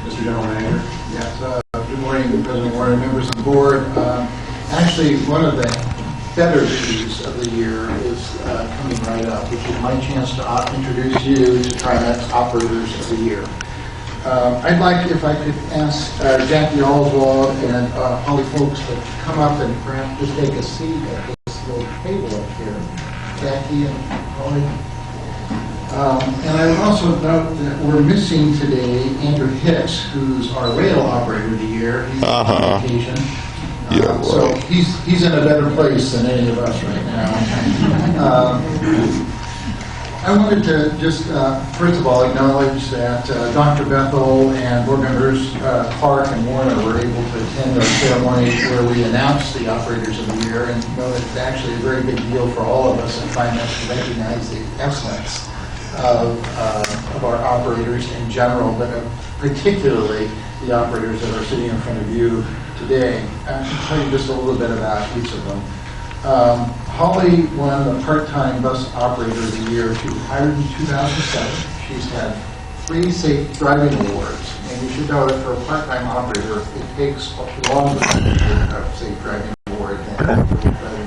Mr. General Manager. Yes, good morning, President Warren, members of the board. Actually, one of the better issues of the year is coming right up, which is my chance to introduce you to Trimet's Operators of the Year. I'd like, if I could ask Jackie Oswald and Holly Folks to come up and perhaps just take a seat at this little table up here. Jackie and Holly. And I would also note that we're missing today Andrew Hicks, who's our rail operator of the year. He's on vacation. So he's in a better place than any of us right now. I wanted to just, first of all, acknowledge that Dr. Bethel and board members Clark and Warner were able to attend our ceremony where we announced the Operators of the Year, and know that it's actually a very big deal for all of us at Trimet to recognize the excellence of our operators in general, but particularly the operators that are sitting in front of you today. I can tell you just a little bit about each of them. Holly won the part-time bus operator of the year. She was hired in 2007. She's had 3 safe driving awards, and you should know that for a part-time operator, it takes longer to get a safe driving award than driving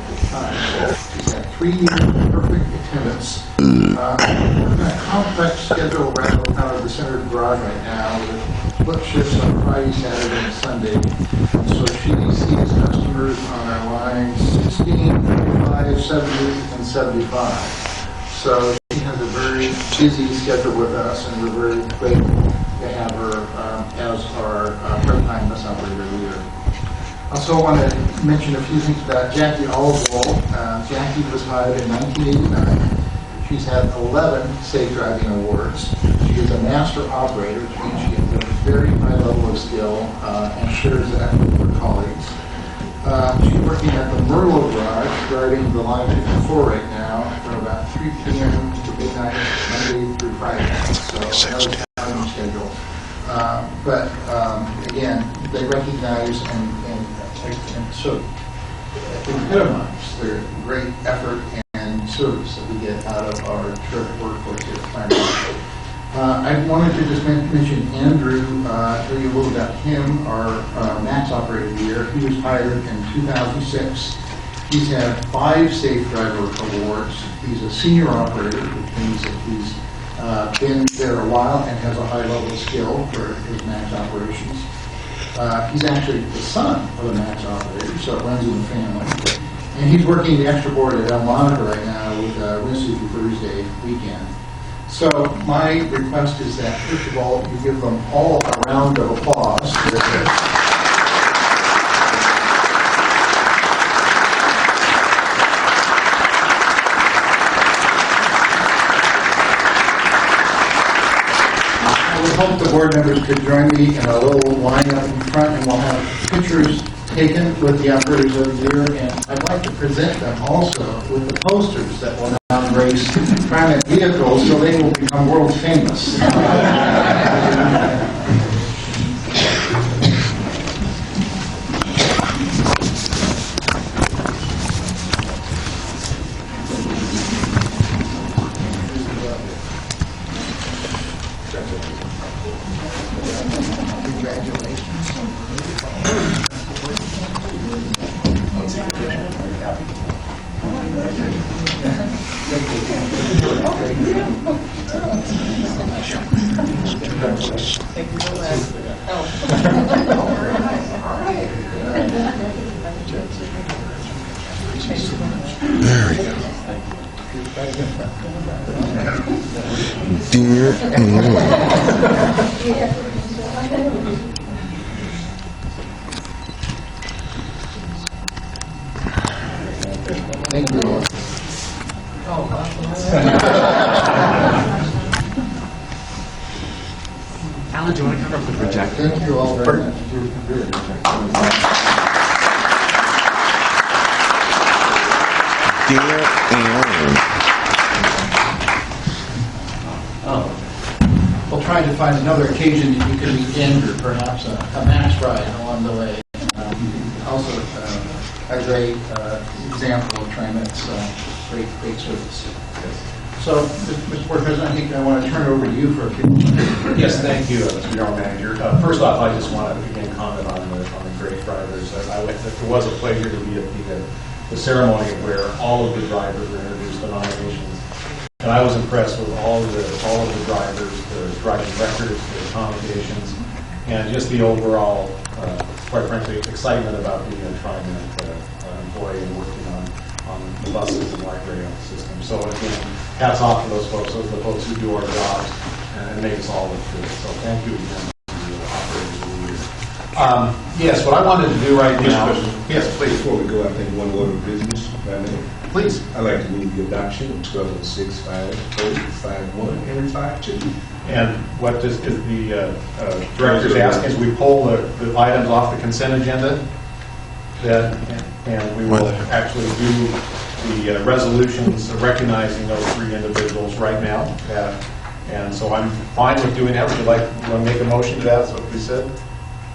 full-time. She's had 3 years of perfect attendance. A complex schedule around the center of the garage right now with split shifts on Friday, Saturday, and Sunday. So she sees customers on our lines 16, 35, 70, and 75. So she has a very busy schedule with us, and we're very grateful to have her as our part-time bus operator of the year. I also want to mention a few things about Jackie Oswald. Jackie was hired in 1989. She's had 11 safe driving awards. She is a master operator, which means she has a very high level of skill and shares that with her colleagues. She's working at the Merlo Garage, driving the line 54 right now from about 3 p.m. to midnight, Monday through Friday. So another challenging schedule. But again, they recognize and sort of epitomize their great effort and service that we get out of our terrific workforce here at Trimet. I wanted to just mention Andrew, tell you a little about him, our MAX operator of the year. He was hired in 2006. He's had 5 safe driver awards. He's a senior operator, which means that he's been there a while and has a high level of skill for his MAX operations. He's actually the son of a MAX operator, so it runs in the family. And he's working the extra board at El Monica right now with Wednesday through Thursday weekend. So my request is that, first of all, you give them all a round of applause. I would hope the board members could join me in a little line up in front, and we'll have pictures taken with the operators of the year, and I'd like to present them also with the posters that will now embrace Trimet vehicles so they will become world famous. There we go. Dear Thank you. Alan, do you want to cover up the projector? Thank you all very much. Dear Aaron. We'll try to find another occasion that you can meet Andrew, perhaps a MAX ride along the way. Also a great example of Trimet's great service. So, Mr. Board President, I think I want to turn it over to you for a few minutes. Yes, thank you, Mr. General Manager. First off, I just want to again comment on the great drivers. It was a pleasure to be at the ceremony where all of the drivers were introduced to nominations, and I was impressed with all of the drivers, the driving records, the accommodations, and just the overall, quite frankly, excitement about being a Trimet employee and working on the buses and light rail system. So again, hats off to those folks. Those are the folks who do our jobs and make us all look good. So thank you again to the operators of the year. Yes, what I wanted to do right now. Yes, please. Before we go, I think one order of business, if I may. Please. I'd like to move the adoption of 1206, 51, and 52. And what is the director's asking is we pull the items off the consent agenda, and we will actually do the resolutions recognizing those three individuals right now. And so I'm fine with doing that. Would you like to make a motion to that? Is what we said?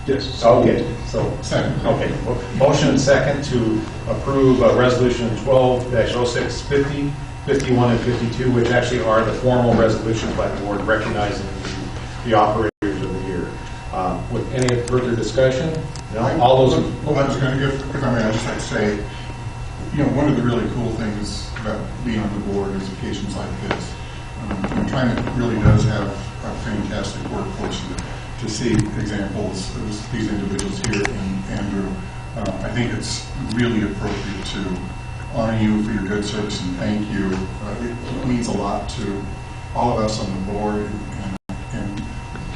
Yes. Okay. So Second. Okay. Motion and second to approve resolution 12-06, 50, 51, and 52, which actually are the formal resolutions by the board recognizing the operators of the year. With any further discussion? No? All those. Well, I was going to give, if I may, I'd just like to say, one of the really cool things about being on the board is occasions like this. Trimet really does have a fantastic workforce to see examples of these individuals here in Andrew. I think it's really appropriate to honor you for your good service and thank you. It means a lot to all of us on the board and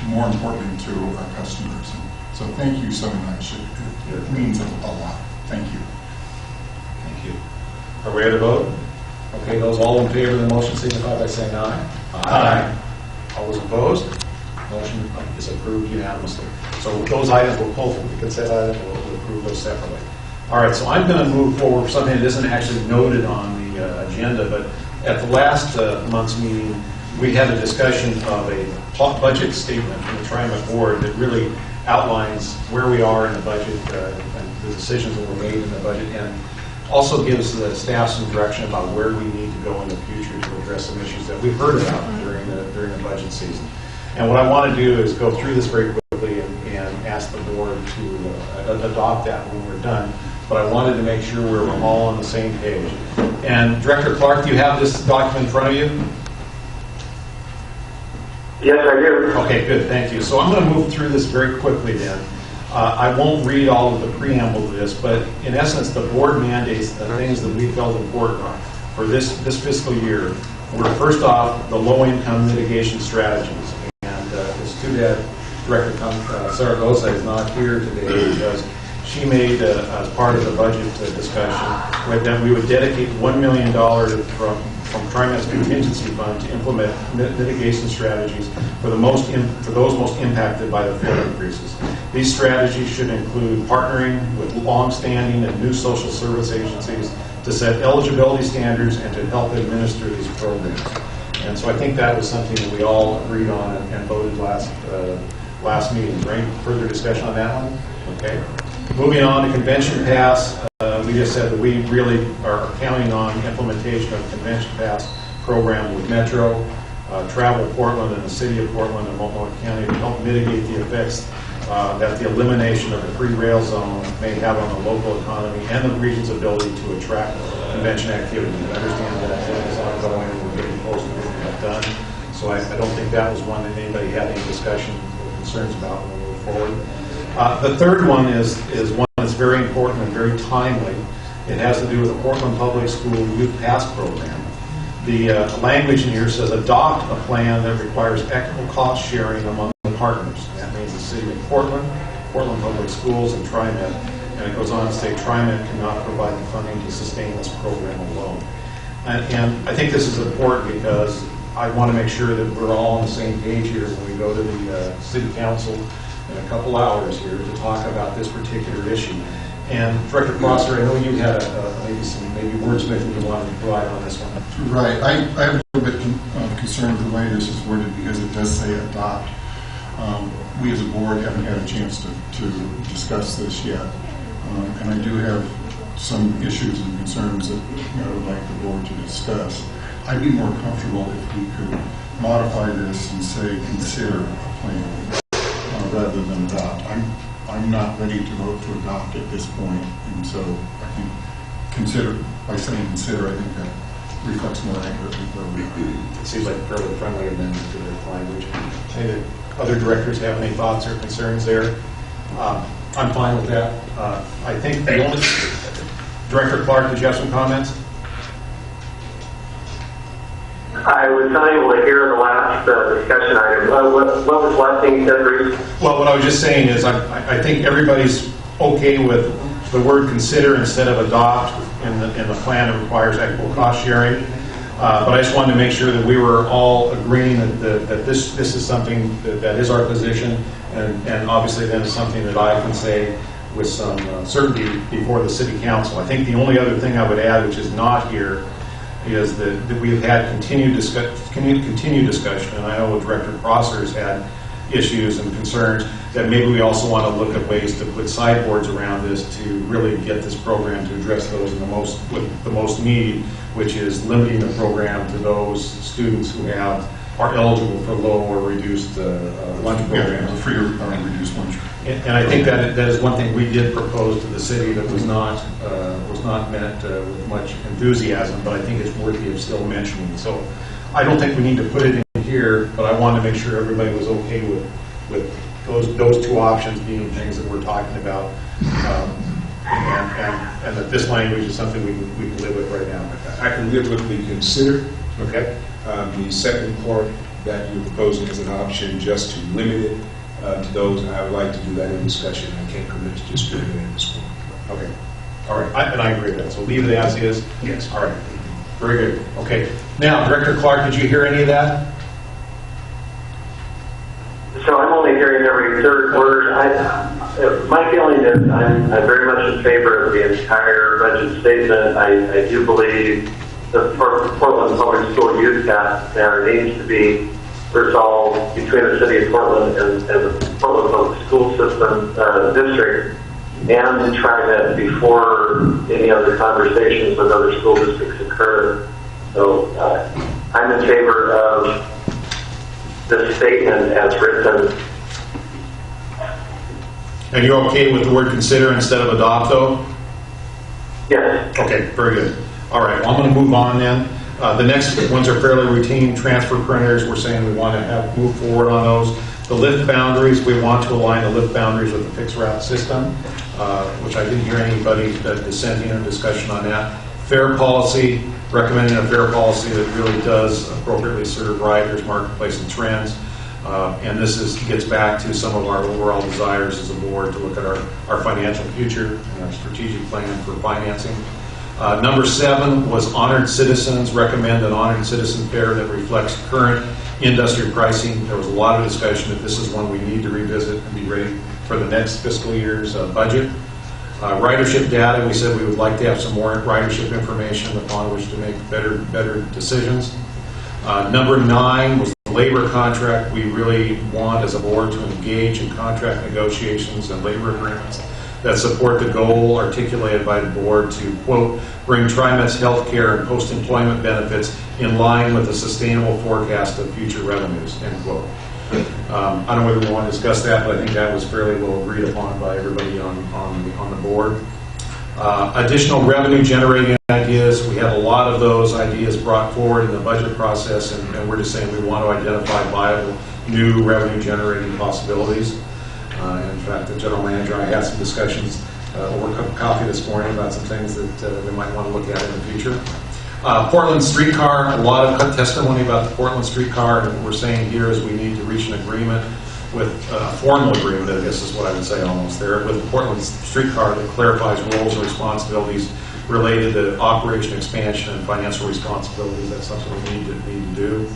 more importantly to our customers. So thank you so much. It means a lot. Thank you. Thank you. Are we ready to vote? Okay, those all in favor of the motion signify by saying aye. Aye. All those opposed? Motion is approved unanimously. So those items will pull from the consent item. We'll approve those separately. All right, so I'm going to move forward for something that isn't actually noted on the agenda, but at the last month's meeting, we had a discussion of a budget statement from the Trimet board that really outlines where we are in the budget and the decisions that were made in the budget, and also gives the staff some direction about where we need to go in the future to address some issues that we've heard about during the budget season. And what I want to do is go through this very quickly and ask the board to adopt that when we're done. But I wanted to make sure we're all on the same page. And Director Clark, do you have this document in front of you? Yes, I do. Okay, good, thank you. So I'm going to move through this very quickly then. I won't read all of the preamble to this, but in essence, the board mandates the things that we felt important for this fiscal year were, first off, the low-income mitigation strategies. And it's too bad Director Zaragoza is not here today because she made, as part of the budget discussion, that we would dedicate $1 million from Trimet's contingency fund to implement mitigation strategies for those most impacted by the fare increases. These strategies should include partnering with long-standing and new social service agencies to set eligibility standards and to help administer these programs. And so I think that was something that we all agreed on and voted last meeting. Any further discussion on that one? Okay. Moving on to Convention Pass, we just said that we really are counting on implementation of the Convention Pass program with Metro, Travel Portland, and the City of Portland and Multnomah County to help mitigate the effects that the elimination of the free rail zone may have on the local economy and the region's ability to attract convention activity. I understand that activity is ongoing and we're getting close to getting that done. So I don't think that was one that anybody had any discussion or concerns about when we move forward. The third one is one that's very important and very timely. It has to do with the Portland Public School Youth Pass program. The language in here says adopt a plan that requires equitable cost sharing among the partners. That means the City of Portland, Portland Public Schools, and Trimet. And it goes on to say Trimet cannot provide the funding to sustain this program alone. And I think this is important because I want to make sure that we're all on the same page here when we go to the City Council in a couple hours here to talk about this particular issue. And Director Prosser, I know you had maybe wordsmithing you wanted to provide on this one. Right. I have a little bit of concern with the way this is worded because it does say adopt. We as a board haven't had a chance to discuss this yet. And I do have some issues and concerns that I would like the board to discuss. I'd be more comfortable if we could modify this and say consider a plan rather than adopt. I'm not ready to vote to adopt at this point, and so I think consider, by saying consider, I think that reflects more accurately where we are. It seems like a fairly friendly amendment to the language. Any other directors have any thoughts or concerns there? I'm fine with that. I think the only, Director Clark, did you have some comments? I was not able to hear the last discussion item. What was the last thing you said, Bruce? Well, what I was just saying is I think everybody's okay with the word consider instead of adopt in the plan that requires equitable cost sharing. But I just wanted to make sure that we were all agreeing that this is something that is our position, and obviously then it's something that I can say with some certainty before the City Council. I think the only other thing I would add, which is not here, is that we've had continued discussion, and I know Director Prosser's had issues and concerns, that maybe we also want to look at ways to put sideboards around this to really get this program to address those with the most need, which is limiting the program to those students who are eligible for low or reduced lunch programs. Yeah, free or reduced lunch. And I think that is one thing we did propose to the city that was not met with much enthusiasm, but I think it's worthy of still mentioning. So I don't think we need to put it in here, but I wanted to make sure everybody was okay with those two options being things that we're talking about, and that this language is something we can live with right now. I can live with the consider. Okay. The second part that you're proposing as an option, just to limit it to those, I would like to do that in discussion. I can't commit to just doing it at this point. Okay. All right. I agree with that. So leave it as is. Yes. All right. Very good. Okay. Now, Director Clark, did you hear any of that? So I'm only hearing every third word. My feeling is I'm very much in favor of the entire budget statement. I do believe the Portland Public School youth gap there needs to be resolved between the City of Portland and the Portland Public School System district, and Trimet before any other conversations with other school districts occur. So I'm in favor of the statement as written. And you're okay with the word consider instead of adopt, though? Yes. Okay, very good. All right, well, I'm going to move on then. The next ones are fairly routine. Transfer printers, we're saying we want to move forward on those. The lift boundaries, we want to align the lift boundaries with the fixed route system, which I didn't hear anybody dissenting or discussion on that. Fair policy, recommending a fair policy that really does appropriately serve riders, marketplace, and trends. And this gets back to some of our overall desires as a board to look at our financial future and our strategic plan for financing. Number 7 was honored citizens. Recommend an honored citizen fare that reflects current industry pricing. There was a lot of discussion that this is one we need to revisit and be ready for the next fiscal year's budget. Ridership data, we said we would like to have some more ridership information upon which to make better decisions. Number 9 was the labor contract. We really want as a board to engage in contract negotiations and labor agreements that support the goal articulated by the board to, quote, bring Trimet's health care and post-employment benefits in line with a sustainable forecast of future revenues, end quote. I don't know whether we want to discuss that, but I think that was fairly well agreed upon by everybody on the board. Additional revenue generating ideas, we had a lot of those ideas brought forward in the budget process, and we're just saying we want to identify viable new revenue generating possibilities. In fact, the general manager and I had some discussions over a cup of coffee this morning about some things that we might want to look at in the future. Portland streetcar, a lot of testimony about the Portland streetcar, and what we're saying here is we need to reach an agreement with a formal agreement, I guess is what I would say almost there, with the Portland streetcar that clarifies roles and responsibilities related to operation expansion and financial responsibilities. That's something we need to do.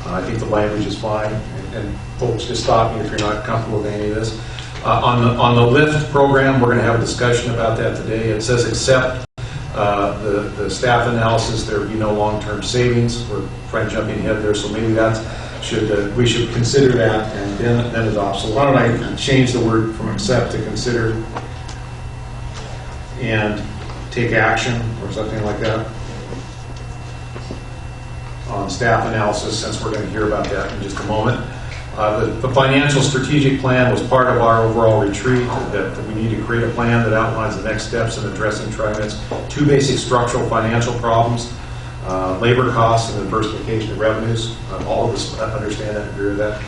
I think the language is fine, and folks, just stop me if you're not comfortable with any of this. On the LIFT program, we're going to have a discussion about that today. It says except the staff analysis, there would be no long-term savings. We're trying jumping ahead there, so maybe we should consider that and then adopt. So why don't I change the word from accept to consider and take action or something like that. on staff analysis, since we're going to hear about that in just a moment. The financial strategic plan was part of our overall retreat, that we need to create a plan that outlines the next steps in addressing Trimet's two basic structural financial problems, labor costs and diversification of revenues. All of us understand that and agree with that.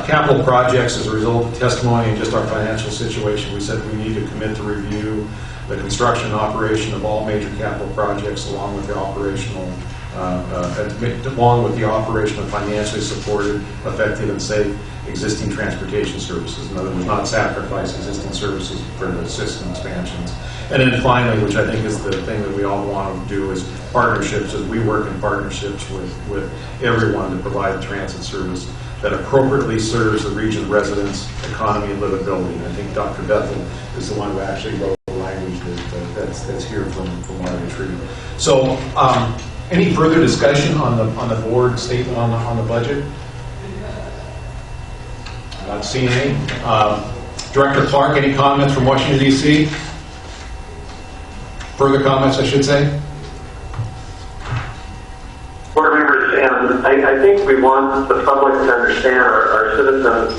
Capital projects, as a result of testimony and just our financial situation, we said we need to commit to review the construction and operation of all major capital projects along with the operational of financially supported, effective, and safe existing transportation services. In other words, not sacrifice existing services for the system expansions. And then finally, which I think is the thing that we all want to do, is partnerships, as we work in partnerships with everyone to provide transit service that appropriately serves the region residents, economy, and livability. And I think Dr. Bethel is the one who actually wrote the language that's here from our retreat. So, any further discussion on the board statement on the budget? Not seeing any. Director Clark, any comments from Washington, D.C.? Further comments, I should say? Board members, and I think we want the public to understand, our citizens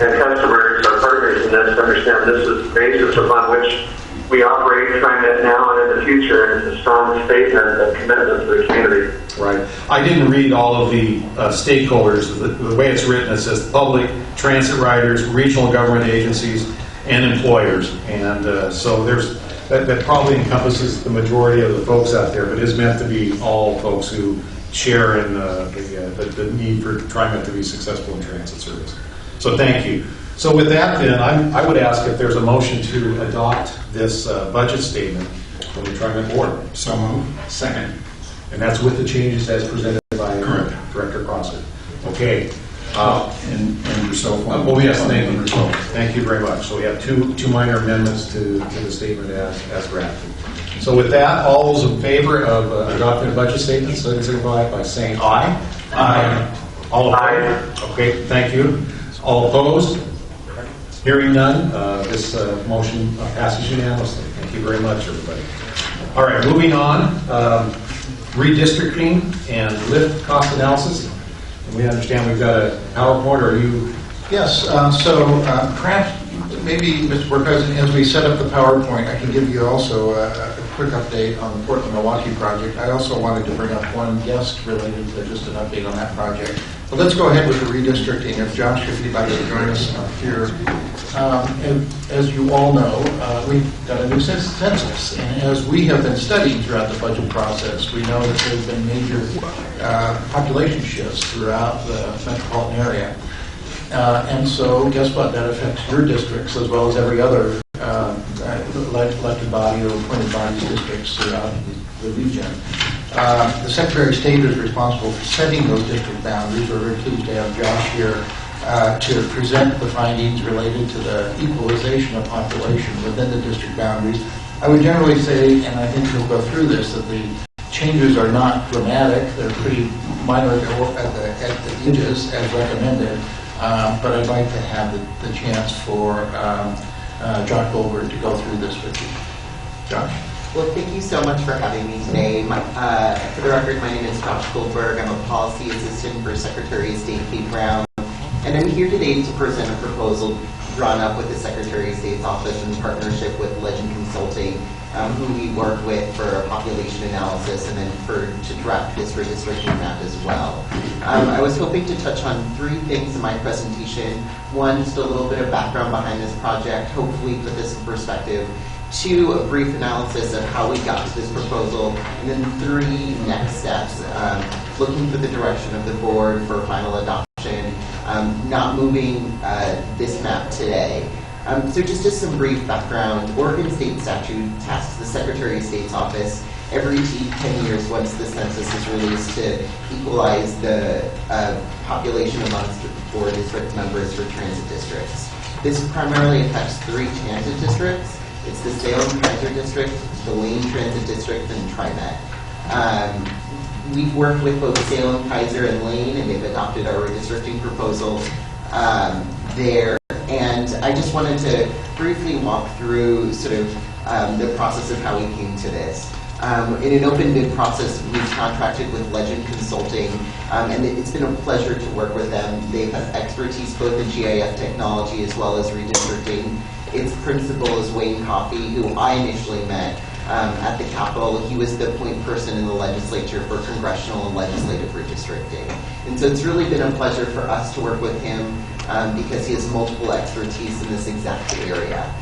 and customers, our partners in this, to understand this is the basis upon which we operate Trimet now and in the future, and it's a strong statement of commitment to the community. Right. I didn't read all of the stakeholders. The way it's written, it says public, transit riders, regional government agencies, and employers. And so that probably encompasses the majority of the folks out there, but it is meant to be all folks who share in the need for Trimet to be successful in transit service. So thank you. So with that, then, I would ask if there's a motion to adopt this budget statement from the Trimet board. So moved. Second. And that's with the changes as presented by Director Prosser. Okay. And yourself. Well, yes, thank you. Thank you very much. So we have two minor amendments to the statement as drafted. So with that, all those in favor of adopting the budget statement, so signify by saying aye. Aye. All opposed? Okay, thank you. All opposed? Hearing none, this motion passes unanimously. Thank you very much, everybody. All right, moving on. Redistricting and lift cost analysis. And we understand we've got a PowerPoint, or are you? Yes, so perhaps, maybe, Mr. Board President, as we set up the PowerPoint, I can give you also a quick update on the Portland-Milwaukee project. I also wanted to bring up one guest related to just an update on that project. But let's go ahead with the redistricting. If Josh, if you'd like to join us up here. And as you all know, we've got a new census. And as we have been studying throughout the budget process, we know that there's been major population shifts throughout the metropolitan area. And so, guess what? That affects your districts as well as every other elected body or appointed body's districts throughout the region. The Secretary of State is responsible for setting those district boundaries. We're very pleased to have Josh here to present the findings related to the equalization of population within the district boundaries. I would generally say, and I think we'll go through this, that the changes are not dramatic. They're pretty minor at the edges as recommended. But I'd like to have the chance for Josh Goldberg to go through this with you. Josh? Well, thank you so much for having me today. For the record, my name is Josh Goldberg. I'm a policy assistant for Secretary of State Kate Brown. And I'm here today to present a proposal drawn up with the Secretary of State's office in partnership with Legend Consulting, who we work with for a population analysis and then to draft this redistricting map as well. I was hoping to touch on three things in my presentation. One, just a little bit of background behind this project, hopefully put this in perspective. Two, a brief analysis of how we got to this proposal. And then three, next steps, looking for the direction of the board for final adoption, not moving this map today. So just as some brief background, Oregon State statute tasks the Secretary of State's office every 10 years once the census is released to equalize the population amongst 4 district members for transit districts. This primarily affects 3 transit districts. It's the Salem-Keizer District, the Lane Transit District, and Trimet. We've worked with both Salem-Keizer and Lane, and they've adopted our redistricting proposal there. And I just wanted to briefly walk through sort of the process of how we came to this. In an open bid process, we've contracted with Legend Consulting, and it's been a pleasure to work with them. They have expertise both in GIF technology as well as redistricting. Its principal is Wayne Coffey, who I initially met at the Capitol. He was the point person in the legislature for congressional and legislative redistricting. And so it's really been a pleasure for us to work with him because he has multiple expertise in this exact area.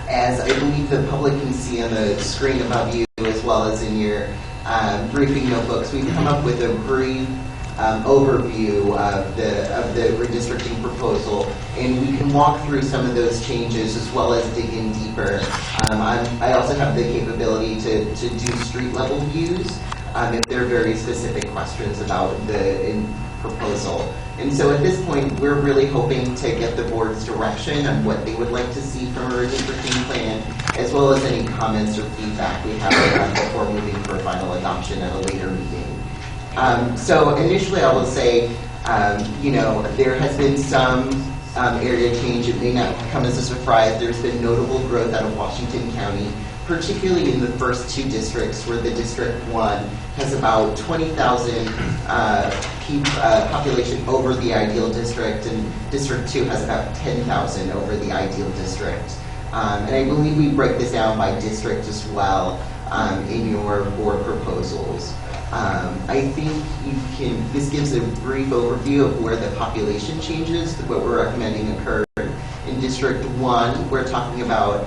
As I believe the public can see on the screen above you, as well as in your briefing notebooks, we've come up with a brief overview of the redistricting proposal, and we can walk through some of those changes as well as dig in deeper. I also have the capability to do street level views if there are very specific questions about the proposal. And so at this point, we're really hoping to get the board's direction on what they would like to see from a redistricting plan, as well as any comments or feedback we have before moving for final adoption at a later meeting. So initially I will say, there has been some area change. It may not come as a surprise. There's been notable growth out of Washington County, particularly in the first two districts, where the District 1 has about 20,000 population over the ideal district, and District 2 has about 10,000 over the ideal district. And I believe we break this down by district as well in your board proposals. I think this gives a brief overview of where the population changes, what we're recommending occur. In District 1, we're talking about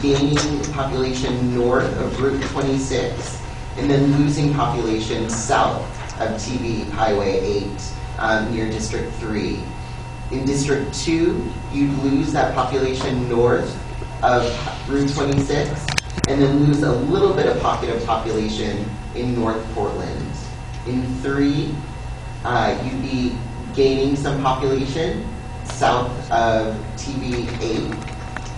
gaining population north of Route 26, and then losing population south of TV Highway 8 near District 3. In District 2, you'd lose that population north of Route 26, and then lose a little bit of pocket of population in North Portland. In 3, you'd be gaining some population south of TV 8.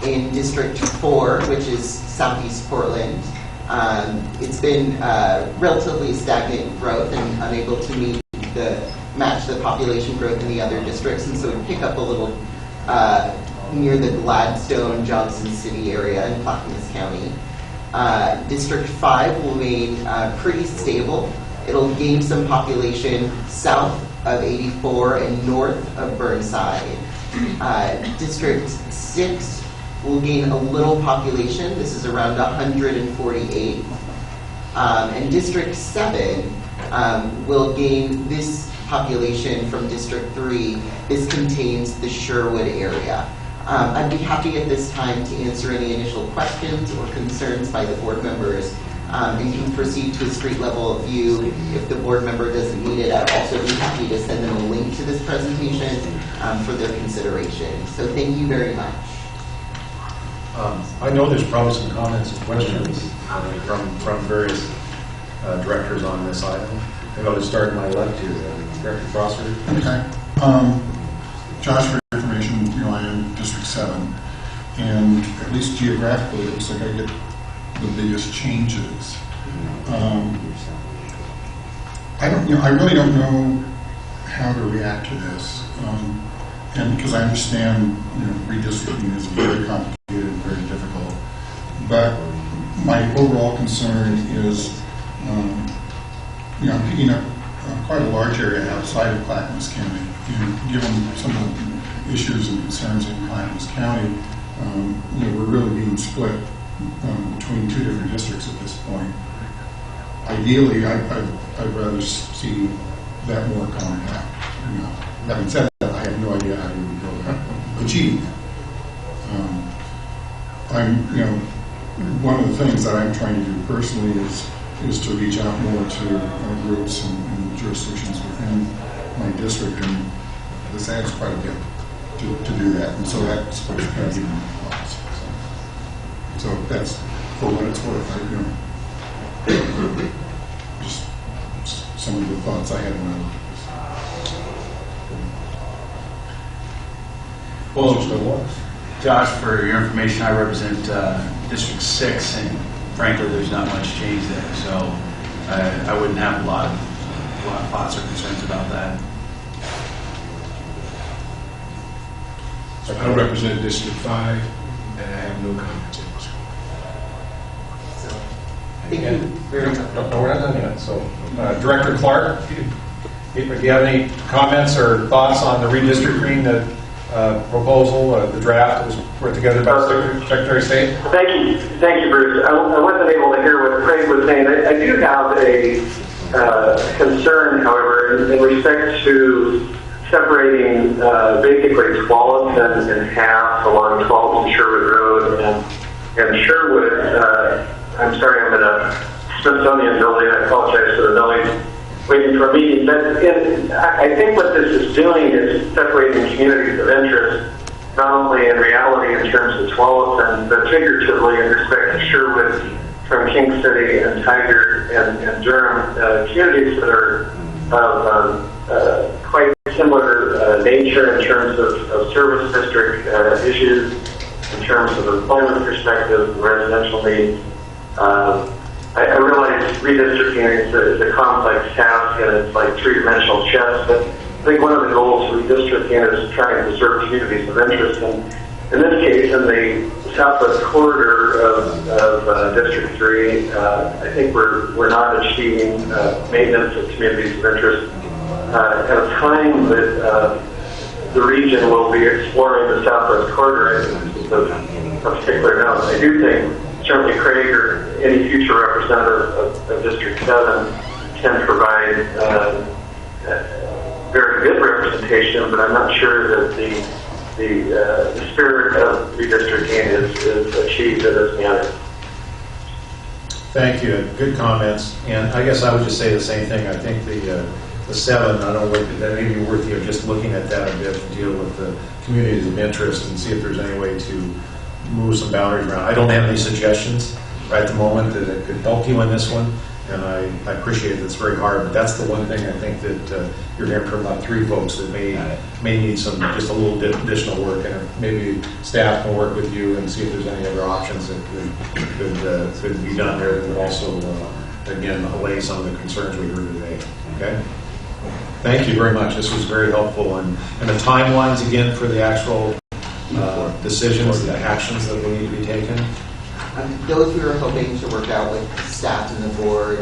In District 4, which is southeast Portland, it's been relatively stagnant growth and unable to match the population growth in the other districts, and so it would pick up a little near the Gladstone, Johnson City area in Clackamas County. District 5 will remain pretty stable. It'll gain some population south of 84 and north of Burnside. District 6 will gain a little population. This is around 148. And District 7 will gain this population from District 3. This contains the Sherwood area. I'd be happy at this time to answer any initial questions or concerns by the board members, and can proceed to a street level view. If the board member doesn't need it, I'd also be happy to send them a link to this presentation for their consideration. So thank you very much. I know there's probably some comments and questions from various directors on this item. Maybe I'll just start in my left here, Director Prosser. Okay. Josh, for your information, I am District 7, and at least geographically, it looks like I get the biggest changes. I really don't know how to react to this, and because I understand, redistricting is very complicated and very difficult. But my overall concern is, I'm picking up quite a large area outside of Clackamas County. Given some of the issues and concerns in Clackamas County, we're really being split between two different districts at this point. Ideally, I'd rather see that more compact. Having said that, I have no idea how you would go about achieving that. One of the things that I'm trying to do personally is to reach out more to groups and jurisdictions within my district, and this adds quite a bit to do that, and so that's supposed to kind of give them thoughts. So that's for what it's worth. Just some of the thoughts I had when I looked at this. Well, Josh, for your information, I represent District 6, and frankly, there's not much change there, so I wouldn't have a lot of thoughts or concerns about that. I represent District 5, and I have no comments. Thank you very much. No, we're not done yet. So, Director Clark, do you have any comments or thoughts on the redistricting proposal, the draft that was put together by the Secretary of State? Thank you, Bruce. I wasn't able to hear what Craig was saying. I do have a concern, however, in respect to separating basically Tualatin in half along 12th and Sherwood Road and Sherwood. I'm sorry, I'm in a Smithsonian building. I apologize for the noise. Waiting for a meeting. But I think what this is doing is separating communities of interest, not only in reality in terms of Tualatin, but figuratively in respect to Sherwood from King City and Tiger and Durham, communities that are of quite similar nature in terms of service district issues, in terms of employment perspective, residential needs. I realize redistricting is a complex task and it's like three-dimensional chess, but I think one of the goals of redistricting is trying to serve communities of interest. And in this case, in the southwest corridor of District 3, I think we're not achieving maintenance of communities of interest at a time that the region will be exploring the southwest corridor of particular note. I do think certainly Craig or any future representative of District 7 can provide very good representation, but I'm not sure that the spirit of redistricting is achieved in this manner. Thank you. Good comments. And I guess I would just say the same thing. I think the 7, I don't know, that may be worth just looking at that a bit to deal with the communities of interest and see if there's any way to move some boundaries around. I don't have any suggestions right at the moment that could help you in this one, and I appreciate that it's very hard, but that's the one thing I think that you're hearing from about 3 folks that may need some, just a little additional work, and maybe staff can work with you and see if there's any other options that could be done there that would also, again, allay some of the concerns we heard today. Okay? Thank you very much. This was very helpful, and the timelines again for the actual decisions, the actions that will need to be taken? Those we were hoping to work out with staff and the board.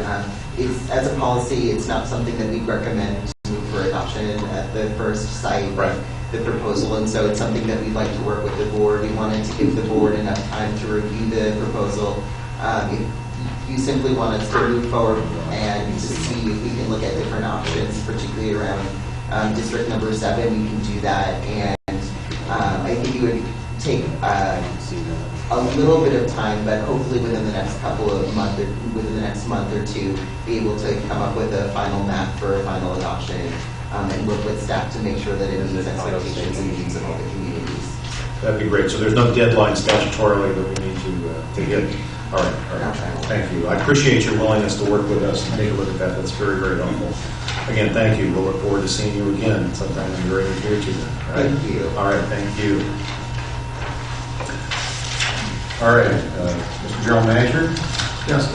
As a policy, it's not something that we recommend to move for adoption at the first sight, right, the proposal, and so it's something that we'd like to work with the board. We wanted to give the board enough time to review the proposal. If you simply want us to move forward and to see if we can look at different options, particularly around district number 7, we can do that. And I think it would take a little bit of time, but hopefully within the next month or 2, be able to come up with a final map for a final adoption and work with staff to make sure that it meets expectations and needs of all the communities. That'd be great. So there's no deadline statutorily that we need to hit. All right. Thank you. I appreciate your willingness to work with us and take a look at that. That's very, very helpful. Again, thank you. We'll look forward to seeing you again sometime in the very near future. All right? Thank you. All right. Thank you. All right. Mr. General Manager? Yes,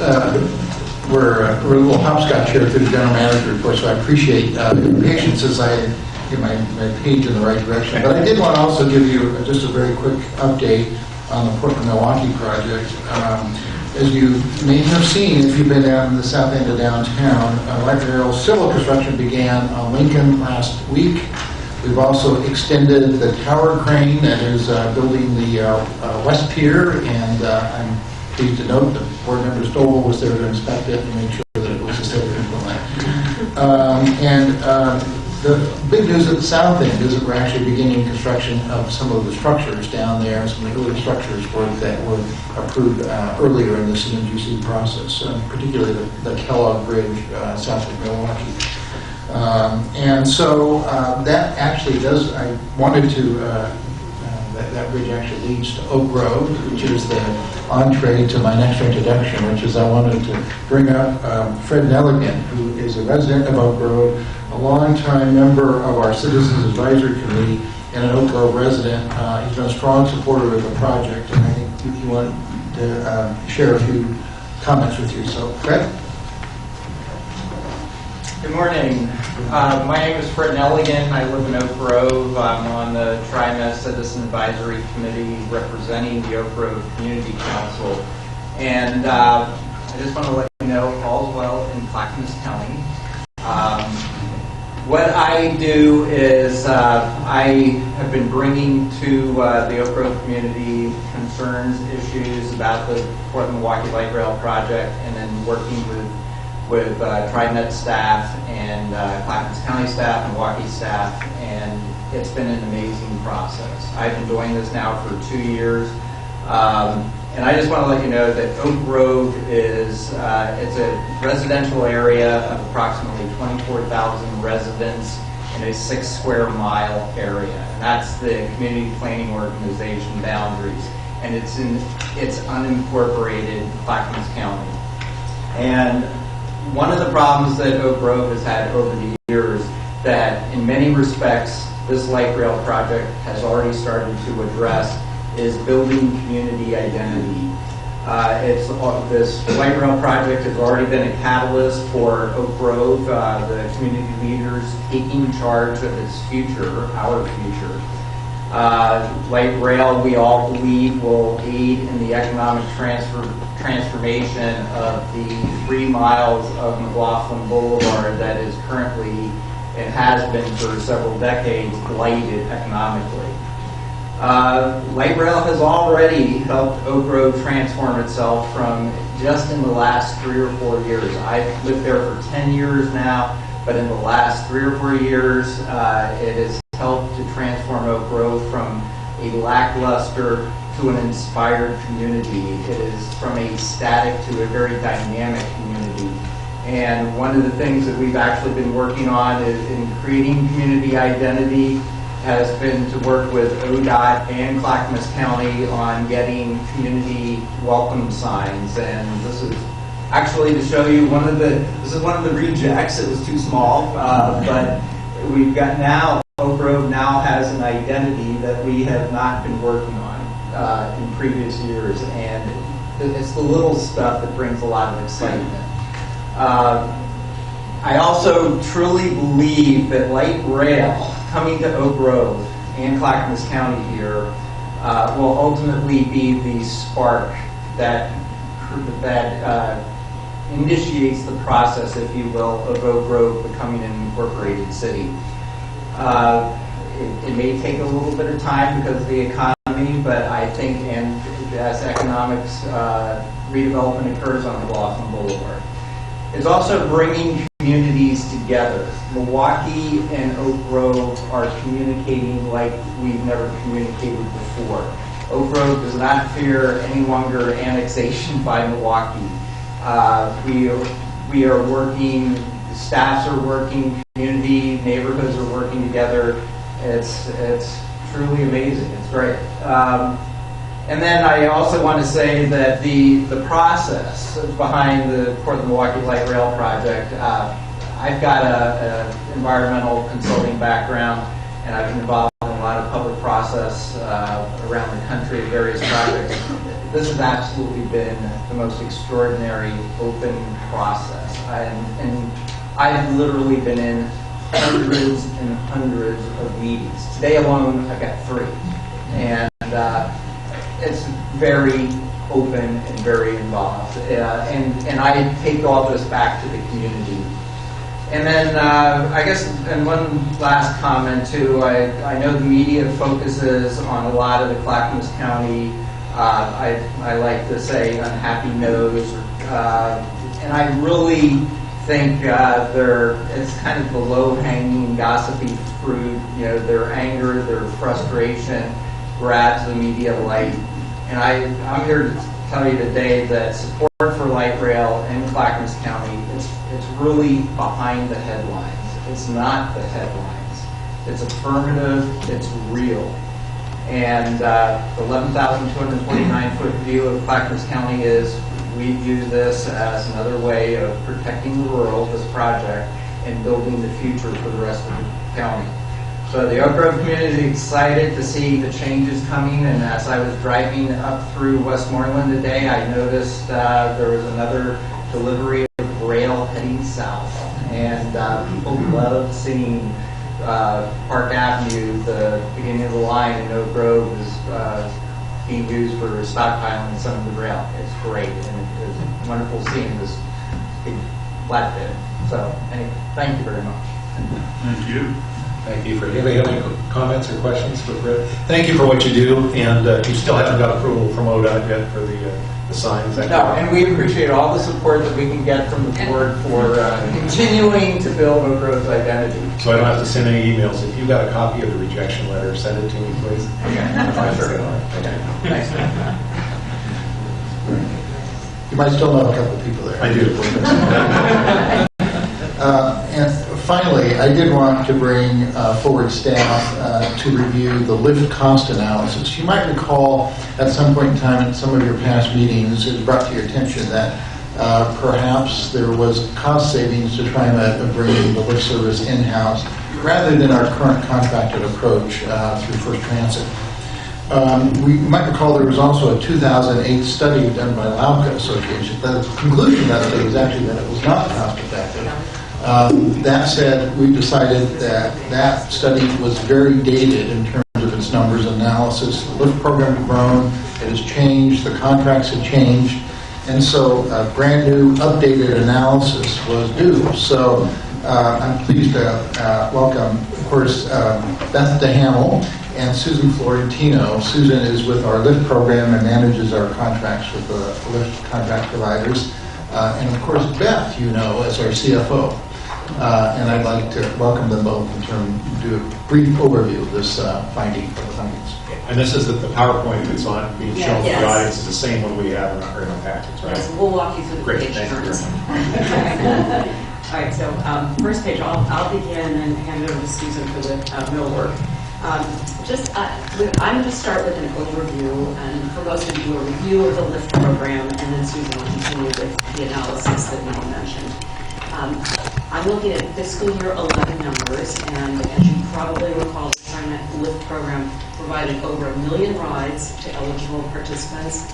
we're a little hopscotch here through the general manager report, so I appreciate your patience as I get my page in the right direction. But I did want to also give you just a very quick update on the Portland-Milwaukee project. As you may have seen, if you've been down in the south end of downtown, light rail civil construction began on Lincoln last week. We've also extended the tower crane that is building the West Pier, and I'm pleased to note that Board Member Stoll was there to inspect it and make sure that it was a safe implement. The big news at the south end is that we're actually beginning construction of some of the structures down there, some of the early structures that were approved earlier in the CMGC process, particularly the Kellogg Bridge south of Milwaukee. And so that actually does, I wanted to, that bridge actually leads to Oak Grove, which is the entree to my next introduction, which is I wanted to bring up Fred Nelligan, who is a resident of Oak Grove, a longtime member of our Citizens Advisory Committee, and an Oak Grove resident. He's been a strong supporter of the project, and I think he wanted to share a few comments with you. So, Fred? Good morning. My name is Fred Nelligan. I live in Oak Grove. I'm on the Trimet Citizen Advisory Committee representing the Oak Grove Community Council. And I just want to let you know all's well in Clackamas County. What I do is I have been bringing to the Oak Grove community concerns, issues about the Portland Milwaukee Light Rail project, and then working with Trimet staff and Clackamas County staff and Milwaukee staff, and it's been an amazing process. I've been doing this now for 2 years. And I just want to let you know that Oak Grove is it's a residential area of approximately 24,000 residents in a 6 square mile area. And that's the community planning organization boundaries. And it's unincorporated Clackamas County. And one of the problems that Oak Grove has had over the years that in many respects this light rail project has already started to address is building community identity. This light rail project has already been a catalyst for Oak Grove, the community leaders taking charge of its future, our future. Light rail, we all believe, will aid in the economic transformation of the 3 miles of McLaughlin Boulevard that is currently, and has been for several decades, blighted economically. Light rail has already helped Oak Grove transform itself from just in the last 3 or 4 years. I've lived there for 10 years now, but in the last 3 or 4 years, it has helped to transform Oak Grove from a lackluster to an inspired community. It is from a static to a very dynamic community. And one of the things that we've actually been working on is in creating community identity has been to work with ODOT and Clackamas County on getting community welcome signs. And this is actually to show you this is one of the rejects. It was too small, but we've got now, Oak Grove now has an identity that we have not been working on in previous years. And it's the little stuff that brings a lot of excitement. I also truly believe that light rail coming to Oak Grove and Clackamas County here will ultimately be the spark that initiates the process, if you will, of Oak Grove becoming an incorporated city. It may take a little bit of time because of the economy, but I think, and as economics redevelopment occurs on McLaughlin Boulevard. It's also bringing communities together. Milwaukee and Oak Grove are communicating like we've never communicated before. Oak Grove does not fear any longer annexation by Milwaukee. We are working, staffs are working, community, neighborhoods are working together. It's truly amazing. It's great. And then I also want to say that the process behind the Portland Milwaukee Light Rail project, I've got an environmental consulting background, and I've been involved in a lot of public process around the country of various projects. This has absolutely been the most extraordinary open process. And I've literally been in hundreds and hundreds of meetings. Today alone, I've got 3. And it's very open and very involved. And I take all this back to the community. And then I guess, and one last comment too, I know the media focuses on a lot of the Clackamas County, I like to say unhappy no's, and I really think it's kind of the low-hanging, gossipy fruit, their anger, their frustration grabs the media light. And I'm here to tell you today that support for light rail in Clackamas County, it's really behind the headlines. It's not the headlines. It's affirmative, it's real. And the 11,229-foot view of Clackamas County is, we view this as another way of protecting the rural, this project, and building the future for the rest of the county. So the Oak Grove community is excited to see the changes coming, and as I was driving up through Westmoreland today, I noticed there was another delivery of rail heading south, and people love seeing Park Avenue, the beginning of the line in Oak Grove, is being used for stockpiling some of the rail. It's great, and it's wonderful seeing this big flatbed. So, anyway, thank you very much. Thank you. Thank you. For anybody have any comments or questions for Fred? Thank you for what you do, and you still haven't got approval from ODOT yet for the signs. No, and we appreciate all the support that we can get from the board for continuing to build Oak Grove's identity. So I don't have to send any emails. If you got a copy of the rejection letter, send it to me, please. Okay. Sure. Okay. Thanks. You might still know a couple people there. I do. And finally, I did want to bring forward staff to review the lift cost analysis. You might recall at some point in time in some of your past meetings, it was brought to your attention that perhaps there was cost savings to try and bring the lift service in-house rather than our current contracted approach through First Transit. We might recall there was also a 2008 study done by Lauka Association. The conclusion of that study was actually that it was not cost effective. That said, we decided that that study was very dated in terms of its numbers analysis. The lift program had grown, it has changed, the contracts had changed, and so a brand new updated analysis was due. So I'm pleased to welcome, of course, Beth DeHamel and Susan Florentino. Susan is with our lift program and manages our contracts with the lift contract providers. And of course, Beth, you know, as our CFO. And I'd like to welcome them both in terms do a brief overview of this finding for the findings. And this is the PowerPoint that's on being shown to Yes. the audience is the same one we have in our packets, right? Yes, we'll walk you through the Great, page thank you turns. very All right, so first page, I'll begin and hand it over to Susan for the millwork. I'm going to start with an overview, and for most of you, a review of the LIFT program, and then Susan will continue with the analysis that Neil mentioned. I'm looking at fiscal year 11 numbers, and as you probably recall, the Trimet LIFT program provided over 1 million rides to eligible participants,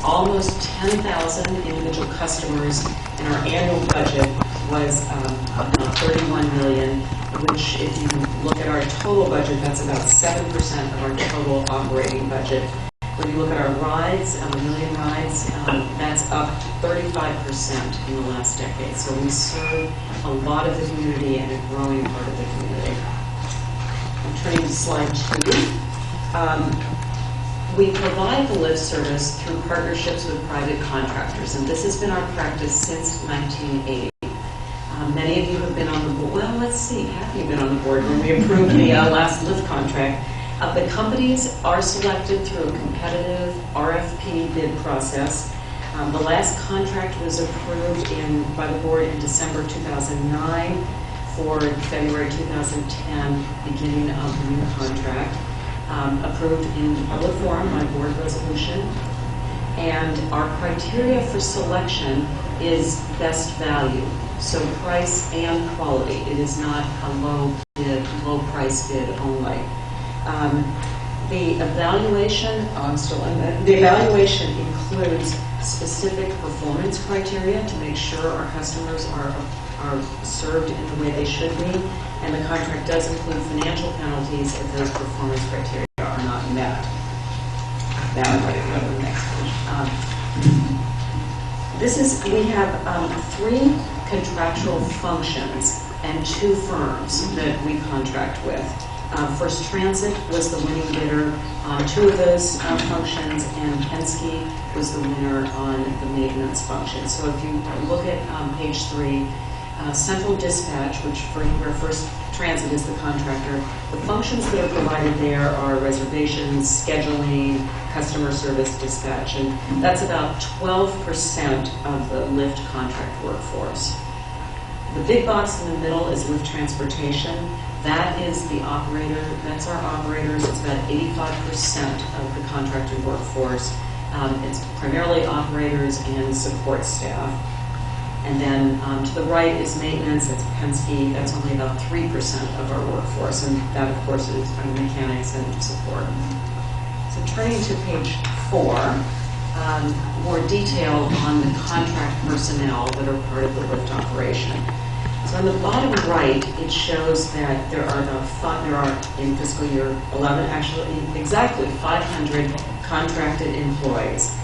almost 10,000 individual customers, and our annual budget was about 31 million, which if you look at our total budget, that's about 7% of our total operating budget. When you look at our rides, 1 million rides, that's up 35% in the last decade. So we serve a lot of the community and a growing part of the community. I'm turning to slide 2. We provide the lift service through partnerships with private contractors, and this has been our practice since 1980. Many of you have been on the board. Well, let's see. Have you been on the board when we approved the last lift contract? The companies are selected through a competitive RFP bid process. The last contract was approved by the board in December 2009 for February 2010 beginning of the new contract. Approved in public forum by board resolution. And our criteria for selection is best value. So price and quality. It is not a low price bid only. The evaluation, the evaluation includes specific performance criteria to make sure our customers are served in the way they should be, and the contract does include financial penalties if those performance criteria are not met. Now I'm ready to go to the next page. We have 3 contractual functions and 2 firms that we contract with. First Transit was the winning bidder on 2 of those functions, and Penske was the winner on the maintenance function. So if you look at page 3, Central Dispatch, where First Transit is the contractor, the functions that are provided there are reservations, scheduling, customer service, dispatch, and that's about 12% of the lift contract workforce. The big box in the middle is lift transportation. That is the operator, that's our operators. It's about 85% of the contracted workforce. It's primarily operators and support staff. And then to the right is maintenance. It's Penske. That's only about 3% of our workforce. And that, of course, is our mechanics and support. So turning to page 4, more detail on the contract personnel that are part of the lift operation. So on the bottom right, it shows that there are in fiscal year 11, actually exactly 500 contracted employees.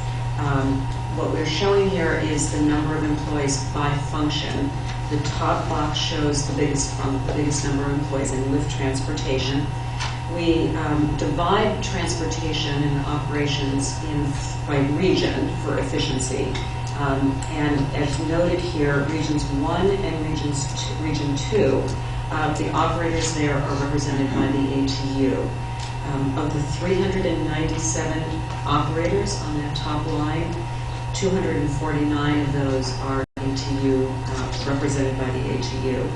What we're showing here is the number of employees by function. The top box shows the biggest number of employees in lift transportation. We divide transportation and operations by region for efficiency. And as noted here, Regions 1 and Region 2, the operators there are represented by the ATU. Of the 397 operators on that top line, 249 of those are ATU, represented by the ATU.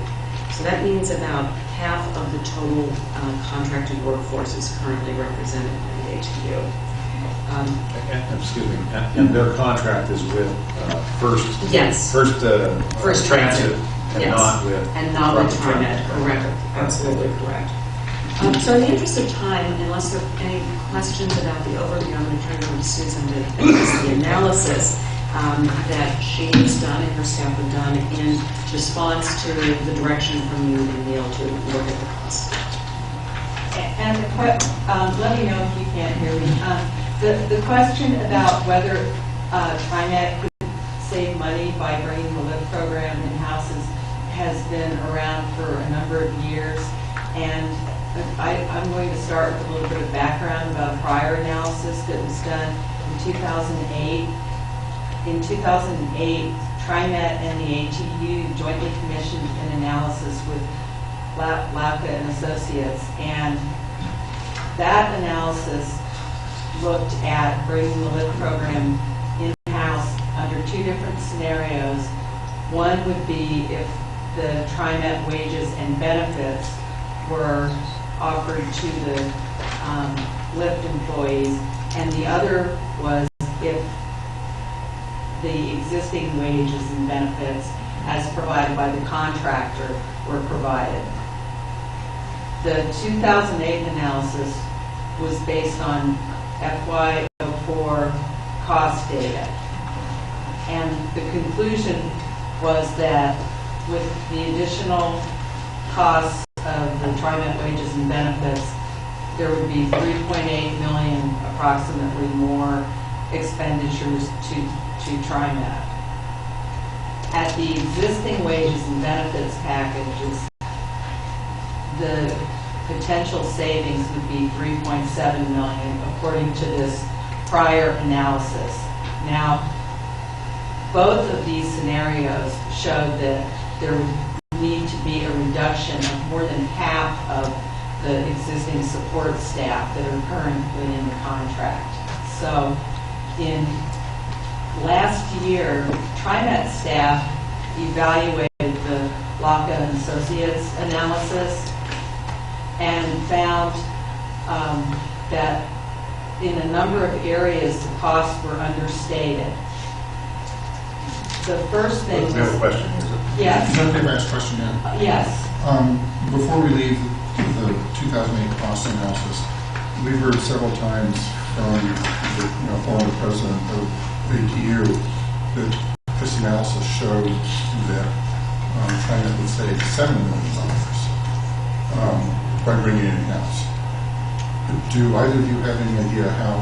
So that means about half of the total contracted workforce is currently represented by the ATU. Excuse me, and their contract is with First Yes. First Transit, and Yes. not with Trimet, correct, absolutely correct. So in the interest of time, unless there are any questions about the overview, I'm going to turn it over to Susan to address the analysis that she has done and her staff have done in response to the direction from you and Neil to look at the cost. And let me know if you can't hear me. The question about whether Trimet could save money by bringing the LIFT program in-house has been around for a number of years. And I'm going to start with a little bit of background about a prior analysis that was done in 2008. In 2008, Trimet and the ATU jointly commissioned an analysis with Lauka and Associates, and that analysis looked at bringing the LIFT program in-house under two different scenarios. One would be if the Trimet wages and benefits were offered to the LIFT employees, and the other was if the existing wages and benefits as provided by the contractor were provided. The 2008 analysis was based on FY04 cost data, and the conclusion was that with the additional costs of the Trimet wages and benefits, there would be 3.8 million approximately more expenditures to Trimet. At the existing wages and benefits packages, the potential savings would be 3.7 million according to this prior analysis. Now, both of these scenarios showed that there would need to be a reduction of more than half of the existing support staff that are currently in the contract. So in last year, Trimet staff evaluated the Lauka and Associates analysis and found that in a number of areas the costs were understated. The first thing was... We have a question. Yes. Is that okay if I ask a question now? Yes. Before we leave the 2008 cost analysis, we've heard several times from the former president of ATU that this analysis showed that Trimet would save $7 million by bringing it in-house. Do either of you have any idea how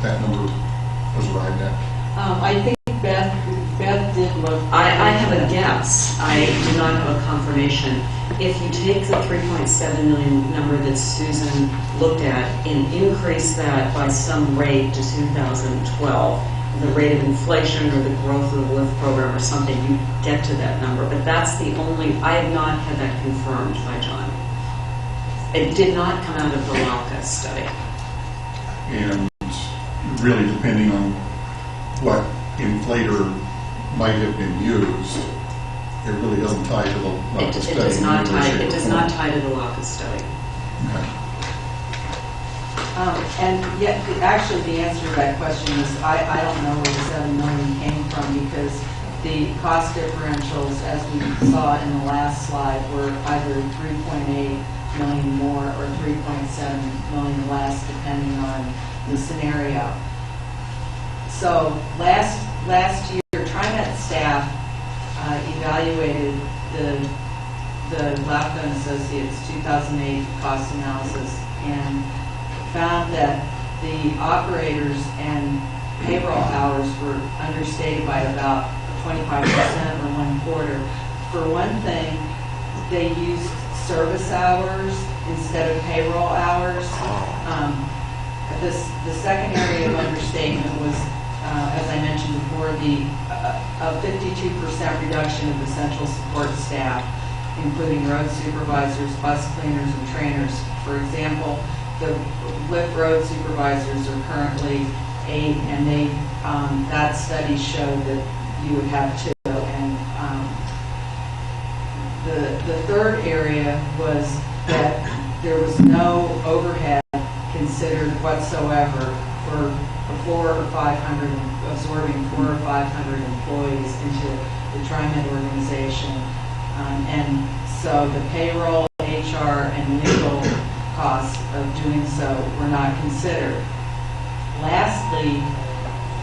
that number was arrived at? I think Beth did look. I have a guess. I do not have a confirmation. If you take the 3.7 million number that Susan looked at and increase that by some rate to 2012, the rate of inflation or the growth of the LIFT program or something, you get to that number. But that's the only, I have not had that confirmed by John. It did not come out of the Lauka study. And really depending on what inflator might have been used, it really doesn't tie to the Lauka study. It does not tie to the Lauka study. Okay. And yet, actually, the answer to that question is I don't know where the $7 million came from, because the cost differentials, as we saw in the last slide, were either 3.8 million more or 3.7 million less, depending on the scenario. So last year, Trimet staff evaluated the Lauka and Associates 2008 cost analysis and found that the operators and payroll hours were understated by about 25% or 1/4. For one thing, they used service hours instead of payroll hours. The second area of understatement was, as I mentioned before, a 52% reduction of essential support staff, including road supervisors, bus cleaners, and trainers. For example, the lift road supervisors are currently 8, and that study showed that you would have 2. And the third area was that there was no overhead considered whatsoever for absorbing 400 or 500 employees into the Trimet organization. And so the payroll, HR, and legal costs of doing so were not considered. Lastly,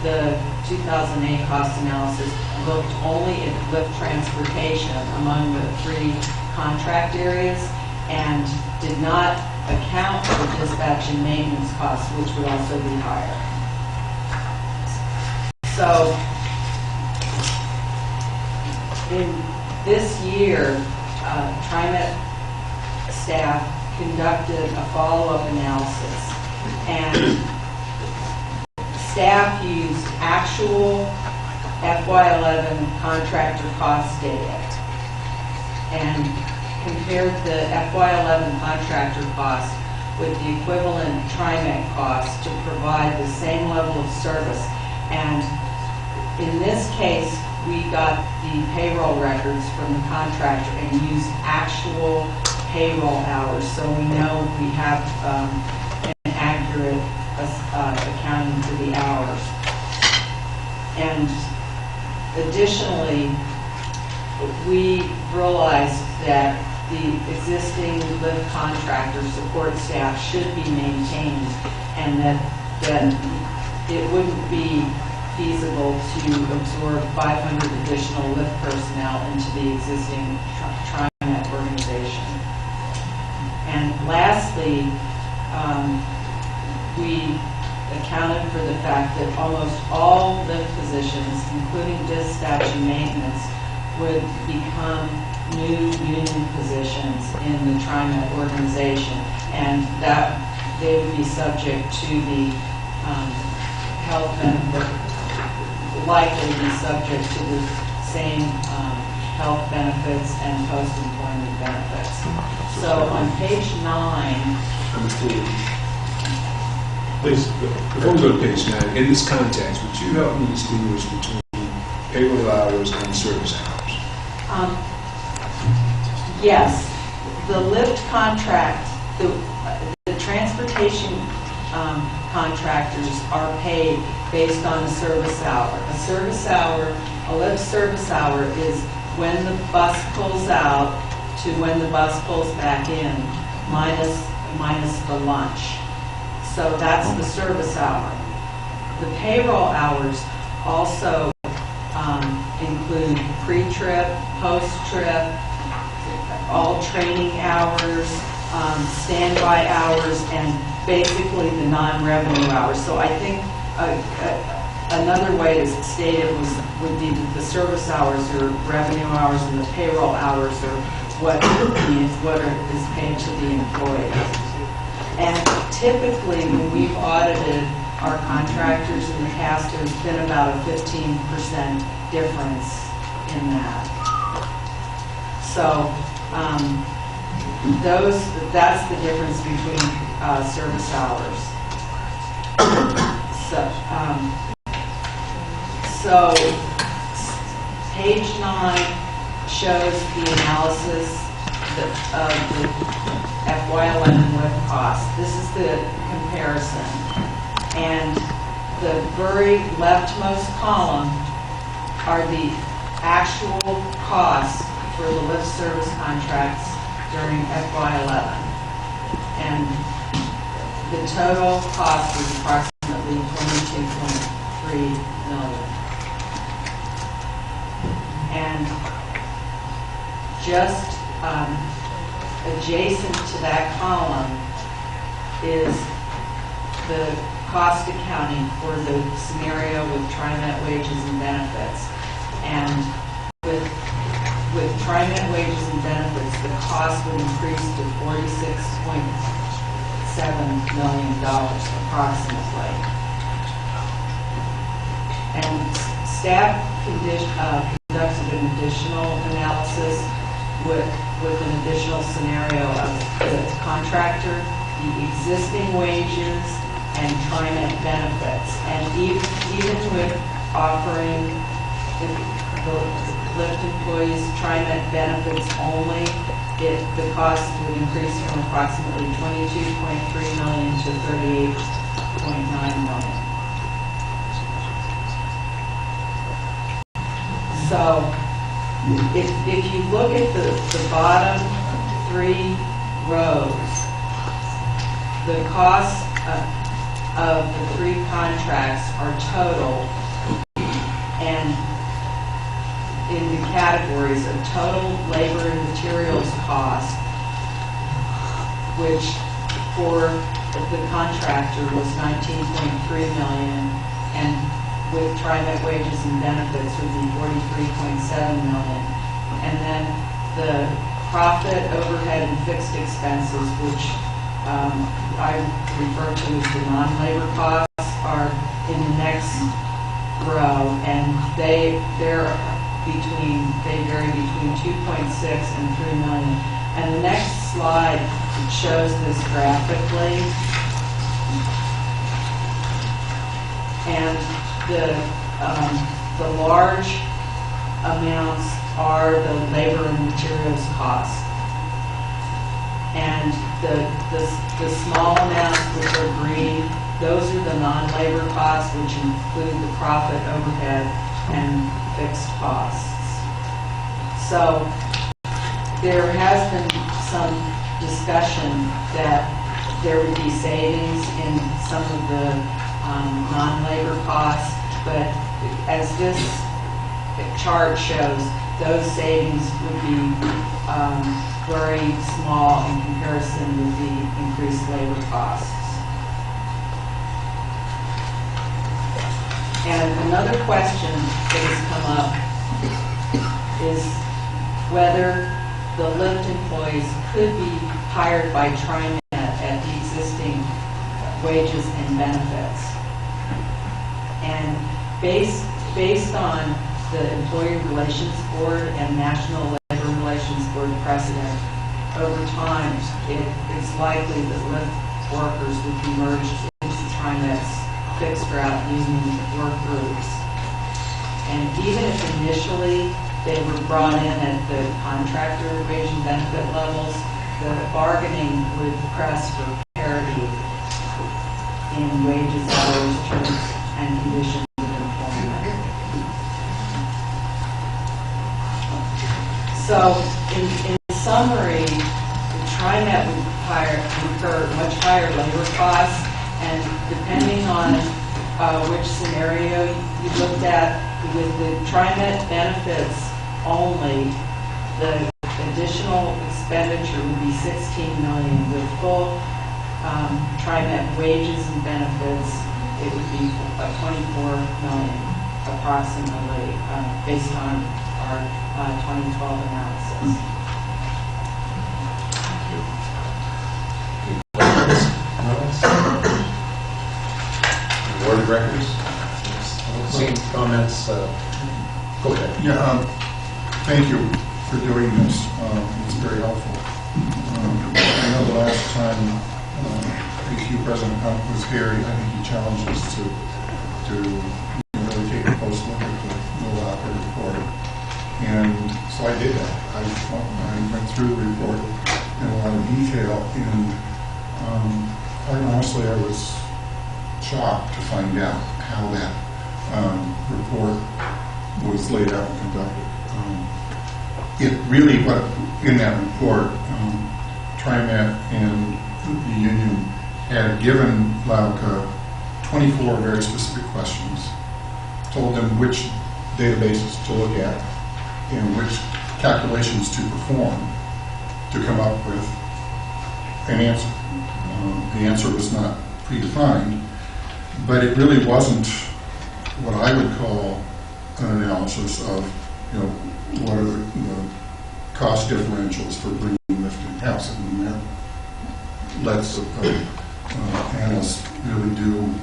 the 2008 cost analysis looked only at lift transportation among the 3 contract areas and did not account for dispatch and maintenance costs, which would also be higher. So, in this year, Trimet staff conducted a follow-up analysis, and staff used actual FY11 contractor cost data and compared the FY11 contractor cost with the equivalent Trimet cost to provide the same level of service. And in this case, we got the payroll records from the contractor and used actual payroll hours, so we know we have an accurate accounting for the hours. And additionally, we realized that the existing lift contractor support staff should be maintained, and that it wouldn't be feasible to absorb 500 additional lift personnel into the existing Trimet organization. And lastly, we accounted for the fact that almost all lift positions, including dispatch and maintenance, would become new union positions in the Trimet organization, and that they would be subject to the health benefit, likely be subject to the same health benefits and post-employment benefits. So on page 9, Please, before we go to page 9, in this context, would you help me distinguish between payroll hours and service hours? Yes, the lift contract, the transportation contractors are paid based on a service hour. A lift service hour is when the bus pulls out to when the bus pulls back in, minus the lunch. So that's the service hour. The payroll hours also include pre-trip, post-trip, all training hours, standby hours, and basically the non-revenue hours. So I think another way to state it would be that the service hours are revenue hours and the payroll hours are what is paid to the employee. And typically, when we've audited our contractors in the past, there's been about a 15% difference in that. So that's the difference between service hours. So page 9 shows the analysis of the FY11 lift cost. This is the comparison. And the very leftmost column are the actual costs for the lift service contracts during FY11. And the total cost is approximately $22.3 million. And just adjacent to that column is the cost accounting for the scenario with Trimet wages and benefits. And with Trimet wages and benefits, the cost would increase to $46.7 million approximately. And staff conducted an additional analysis with an additional scenario of the contractor, the existing wages, and Trimet benefits. And even with offering the Lyft employees Trimet benefits only, the cost would increase from approximately $22.3 million to $38.9 million. So if you look at the bottom three rows, the costs of the three contracts are total, and in the categories of total labor and materials cost, which for the contractor was $19.3 million, and with Trimet wages and benefits would be $43.7 million. And then the profit, overhead, and fixed expenses, which I refer to as the non-labor costs, are in the next row, and they vary between 2.6 and 3 million. And the next slide shows this graphically. And the large amounts are the labor and materials costs. And the small amounts, which are green, those are the non-labor costs, which include the profit, overhead, and fixed costs. So there has been some discussion that there would be savings in some of the non-labor costs, but as this chart shows, those savings would be very small in comparison with the increased labor costs. And another question that has come up is whether the Lyft employees could be hired by Trimet at the existing wages and benefits. And based on the Employee Relations Board and National Labor Relations Board precedent, over time, it's likely that Lyft workers would be merged into Trimet's fixed route union work groups. And even if initially they were brought in at the contractor wage and benefit levels, the bargaining would press for parity in wages, hours, terms, and conditions of employment. So, in summary, the Trimet would incur much higher labor costs, and depending on which scenario you looked at, with the Trimet benefits only, the additional expenditure would be $16 million. With full Trimet wages and benefits, it would be $24 million approximately, based on our 2012 analysis. Board of Directors? Same comments? Go ahead. Yeah, thank you for doing this. It's very helpful. I know the last time AQ President Hunt was here, I think he challenged us to really take a close look at the Milwaukee report. And so I did that. I went through the report in a lot of detail, and quite honestly, I was shocked to find out how that report was laid out and conducted. It really, what in that report, Trimet and the union had given Lauka 24 very specific questions, told them which databases to look at and which calculations to perform to come up with an answer. The answer was not predefined, But it really wasn't what I would call an analysis of, what are the cost differentials for bringing lift in-house. I mean, that lets analysts really do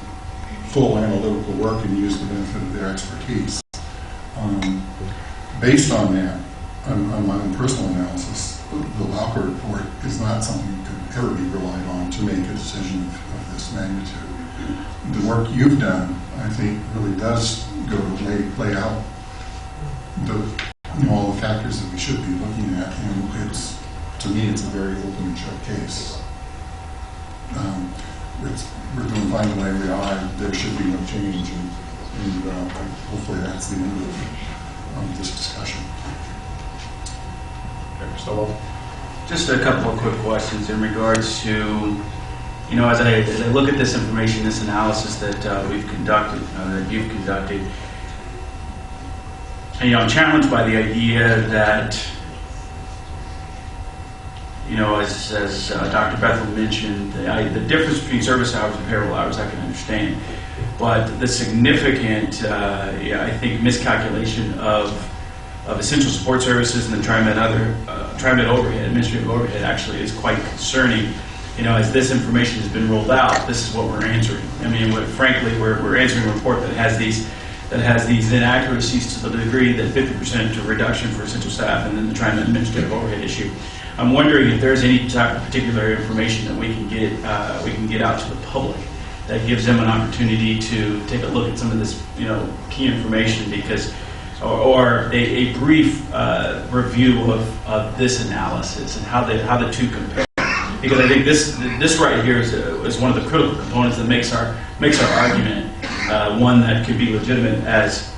full analytical work and use the benefit of their expertise. Based on that, on my own personal analysis, the Lauker report is not something that could ever be relied on to make a decision of this magnitude. The work you've done, I think, really does go to lay out all the factors that we should be looking at, and to me, it's a very open and shut case. We're doing fine the way we are. There should be no change, and hopefully that's the end of this discussion. Just a couple of quick questions in regards to, as I look at this information, this analysis that we've conducted, that you've conducted, and I'm challenged by the idea that, as Dr. Bethel mentioned, the difference between service hours and payroll hours I can understand, but the significant, I think, miscalculation of essential support services and the Trimet overhead, administrative overhead, actually is quite concerning. As this information has been rolled out, this is what we're answering. I mean, frankly, we're answering a report that has these inaccuracies to the degree that 50% reduction for essential staff, and then the Trimet administrative overhead issue. I'm wondering if there's any type of particular information that we can get out to the public that gives them an opportunity to take a look at some of this, key information, because, or a brief review of this analysis and how the two compare. Because I think this right here is one of the critical components that makes our argument one that could be legitimate, as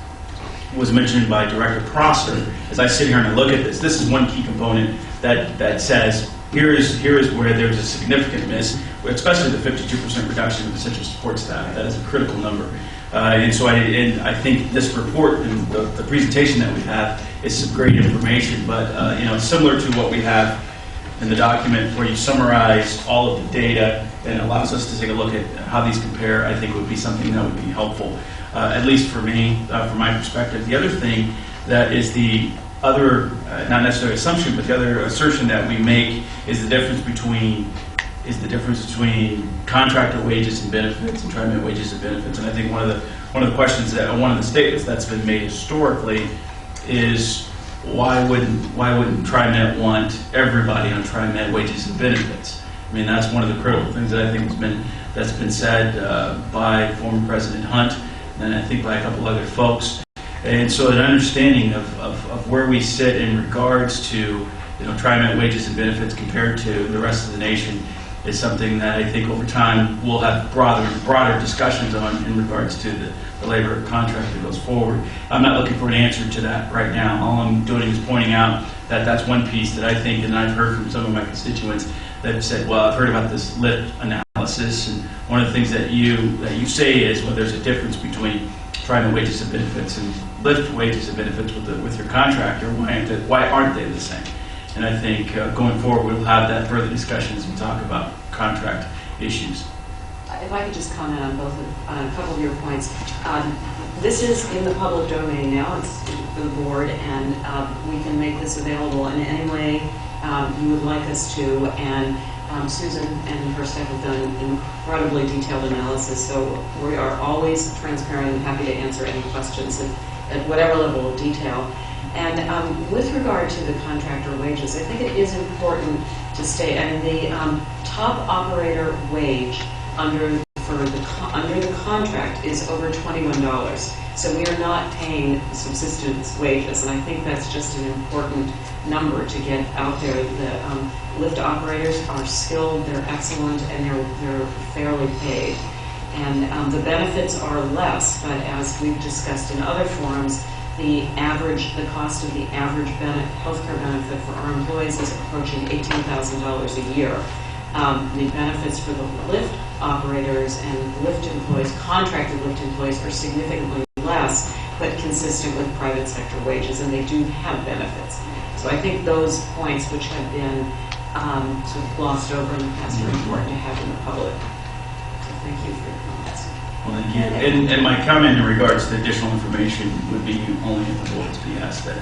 was mentioned by Director Prosser. As I sit here and I look at this is one key component that says here is where there's a significant miss, especially the 52% reduction of essential support staff. That is a critical number. And so I think this report and the presentation that we have is some great information, but it's similar to what we have in the document where you summarize all of the data and allows us to take a look at how these compare. I think would be something that would be helpful, at least for me, from my perspective. The other thing that is the other, not necessarily assumption, but the other assertion that we make is the difference between contractor wages and benefits and Trimet wages and benefits. And I think one of the statements that's been made historically is why wouldn't Trimet want everybody on Trimet wages and benefits? I mean, that's one of the critical things that I think that's been said by former President Hunt, and I think by a couple other folks. And so an understanding of where we sit in regards to Trimet wages and benefits compared to the rest of the nation is something that I think over time we'll have broader discussions on in regards to the labor contract that goes forward. I'm not looking for an answer to that right now. All I'm doing is pointing out that that's one piece that I think, and I've heard from some of my constituents that have said, well, I've heard about this lift analysis, and one of the things that you say is, well, there's a difference between Trimet wages and benefits and lift wages and benefits with your contractor. Why aren't they the same? And I think going forward, we'll have that further discussion as we talk about contract issues. If I could just comment on a couple of your points. This is in the public domain now. It's for the board, and we can make this available in any way you would like us to. And Susan and her staff have done incredibly detailed analysis, so we are always transparent and happy to answer any questions at whatever level of detail. And with regard to the contractor wages, I think it is important to state, I mean, the top operator wage under the contract is over $21. So we are not paying subsistence wages, and I think that's just an important number to get out there. The lift operators are skilled, they're excellent, and they're fairly paid. And the benefits are less, but as we've discussed in other forums, the cost of the average healthcare benefit for our employees is approaching $18,000 a year. The benefits for the lift operators and lift employees, contracted lift employees, are significantly less, but consistent with private sector wages, and they do have benefits. So I think those points, which have been sort of glossed over in the past, are important to have in the public. So thank you for your comments. Well, thank you. And my comment in regards to additional information would be only if the board's behest that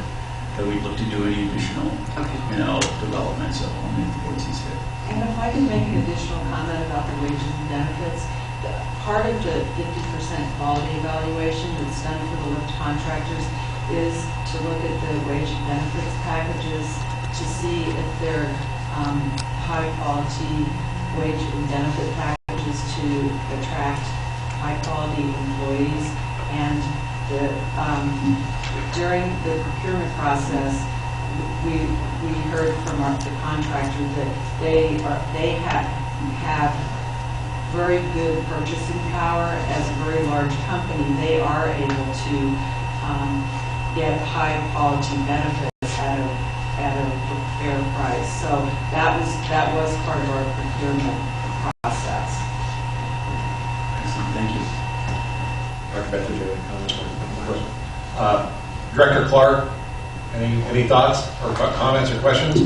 we look to do any additional, development, so only if the board sees fit. And if I can make an additional comment about the wages and benefits, part of the 50% quality evaluation that's done for the lift contractors is to look at the wage and benefits packages to see if they're high quality wage and benefit packages to attract high quality employees. And during the procurement process, we heard from the contractor that they have very good purchasing power. As a very large company, they are able to get high quality benefits at a fair price. So that was part of our procurement process. Excellent, thank you. Dr. Becker, do you have any comments? Director Clark, any thoughts or comments or questions?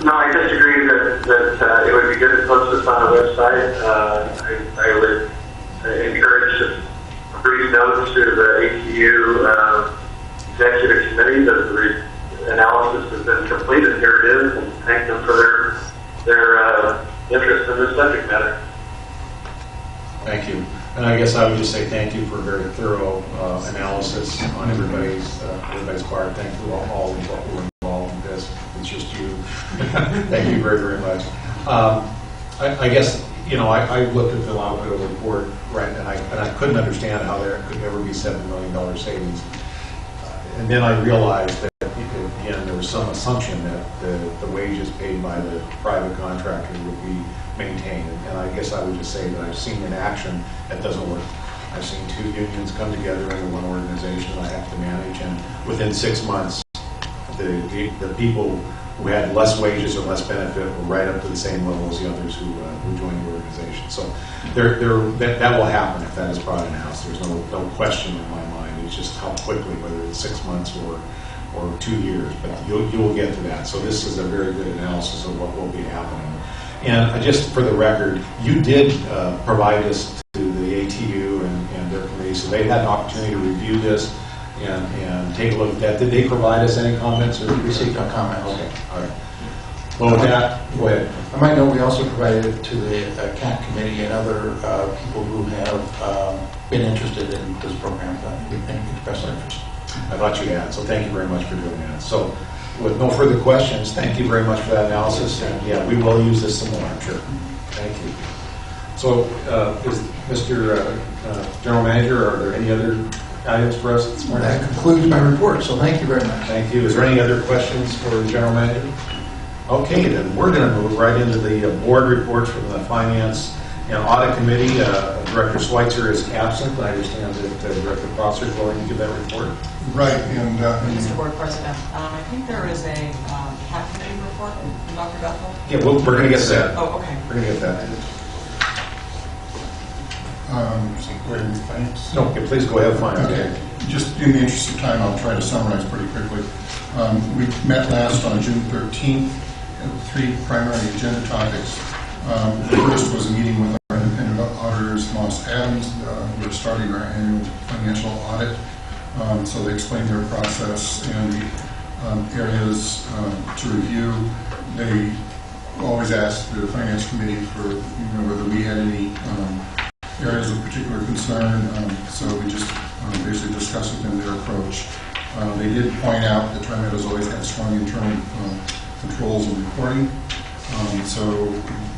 No, I disagree that it would be good to post this on the website. I would encourage a brief note to the ATU executive committee that the analysis has been completed. Here it is, and thank them for their interest in this subject matter. Thank you. And I guess I would just say thank you for a very thorough analysis on everybody's part. Thank you all who were involved in this. It's just you. Thank you very, very much. I guess, I looked at the Lauco report, right, and I couldn't understand how there could ever be $7 million savings. And then I realized that, again, there was some assumption that the wages paid by the private contractor would be maintained. And I guess I would just say that I've seen in action that doesn't work. I've seen two unions come together into one organization that I have to manage, and within 6 months, the people who had less wages or less benefit were right up to the same level as the others who joined the organization. So that will happen if that is brought in-house. There's no question in my mind. It's just how quickly, whether it's 6 months or 2 years, but you'll get to that. So this is a very good analysis of what will be happening. And just for the record, you did provide this to the ATU and their committee, so they had an opportunity to review this and take a look at that. Did they provide us any comments? Or Received no comments. Okay, all right. Well, with that, go ahead. I might note we also provided it to the CAT committee and other people who have been interested in this program and expressed interest. I thought you had, so thank you very much for doing that. So with no further questions, thank you very much for that analysis, and yeah, we will use this some more, I'm sure. Thank you. So is Mr. General Manager, are there any other items for us this morning? That concludes my report, so thank you very much. Thank you. Is there any other questions for the General Manager? Okay, then we're going to move right into the board reports from the Finance and Audit Committee. Director Schweitzer is absent. I understand that Director Prosser is going to give that report. Right, and Mr. Board President, I think there is a CAP committee report from Dr. Bethel. Yeah, we're going to get to that. Oh, okay. We're going to get that. so go ahead with finance. No, okay, please go ahead, fine. Okay. Just in the interest of time, I'll try to summarize pretty quickly. We met last on June 13th. Three primary agenda topics. The first was a meeting with our independent auditors, Moss Adams. We're starting our annual financial audit. So they explained their process and the areas to review. They always asked the Finance Committee for whether we had any areas of particular concern. So we just basically discussed with them their approach. They did point out that Trimet has always had strong internal controls and reporting. So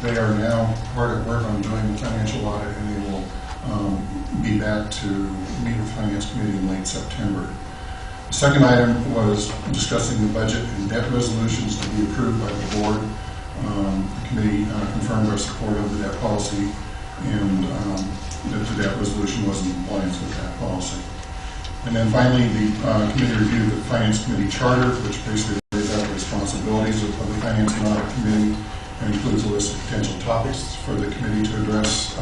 they are now hard at work on doing the financial audit, and they will be back to meet with the Finance Committee in late September. The second item was discussing the budget and debt resolutions to be approved by the board. The committee confirmed our support of the debt policy and that the debt resolution was in compliance with that policy. And then finally, the committee reviewed the Finance Committee charter, which basically lays out the responsibilities of the Finance and Audit Committee and includes a list of potential topics for the committee to address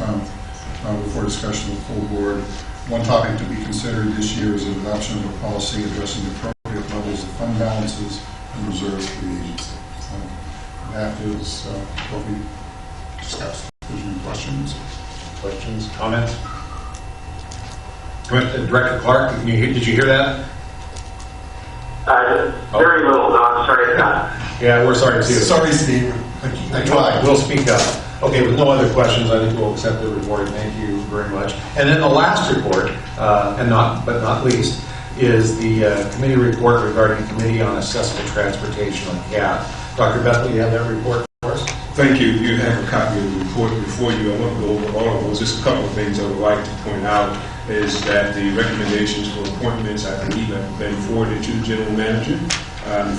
before discussion with the full board. One topic to be considered this year is an adoption of a policy addressing the appropriate levels of fund balances and reserves for the agency. That is what we discussed. If there's any questions? Questions, comments? Director Clark, did you hear that? Very little, Doc. Sorry, Scott. Yeah, we're sorry too. Sorry, Steve. I tried. We'll speak up. Okay, with no other questions, I think we'll accept the report. Thank you very much. And then the last report, but not least, is the committee report regarding Committee on Accessible Transportation on CAT. Dr. Bethel, you have that report for us? Thank you. You have a copy of the report before you. I won't go over all of those. Just a couple of things I would like to point out is that the recommendations for appointments, I believe, have been forwarded to the general manager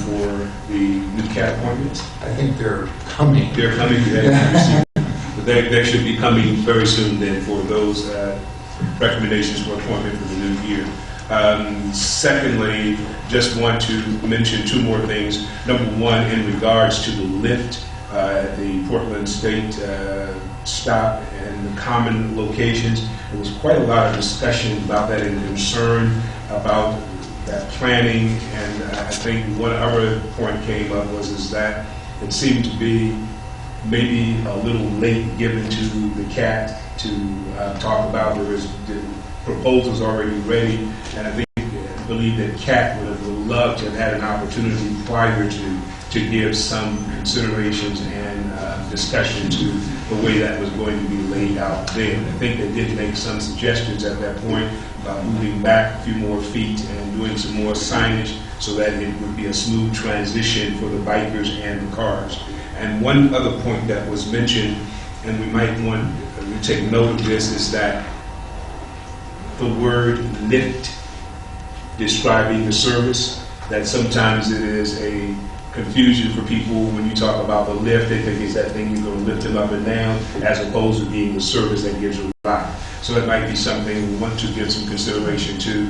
for the new CAT appointments. I think they're coming. They're coming. But they should be coming very soon then for those recommendations for appointment for the new year. Secondly, just want to mention two more things. Number one, in regards to the lift at the Portland State stop and the common locations, there was quite a lot of discussion about that and concern about that planning. And I think one other point came up is that it seemed to be maybe a little late given to the CAT to talk about. There was the proposals already ready, and I believe that CAT would have loved to have had an opportunity prior to give some considerations and discussion to the way that was going to be laid out then. I think they did make some suggestions at that point about moving back a few more feet and doing some more signage so that it would be a smooth transition for the bikers and the cars. And one other point that was mentioned, and we might want to take note of this, is that the word lift describing the service, that sometimes it is a confusion for people when you talk about the lift. They think it's that thing you're going to lift them up and down, as opposed to being the service that gives you a ride. So it might be something we want to give some consideration to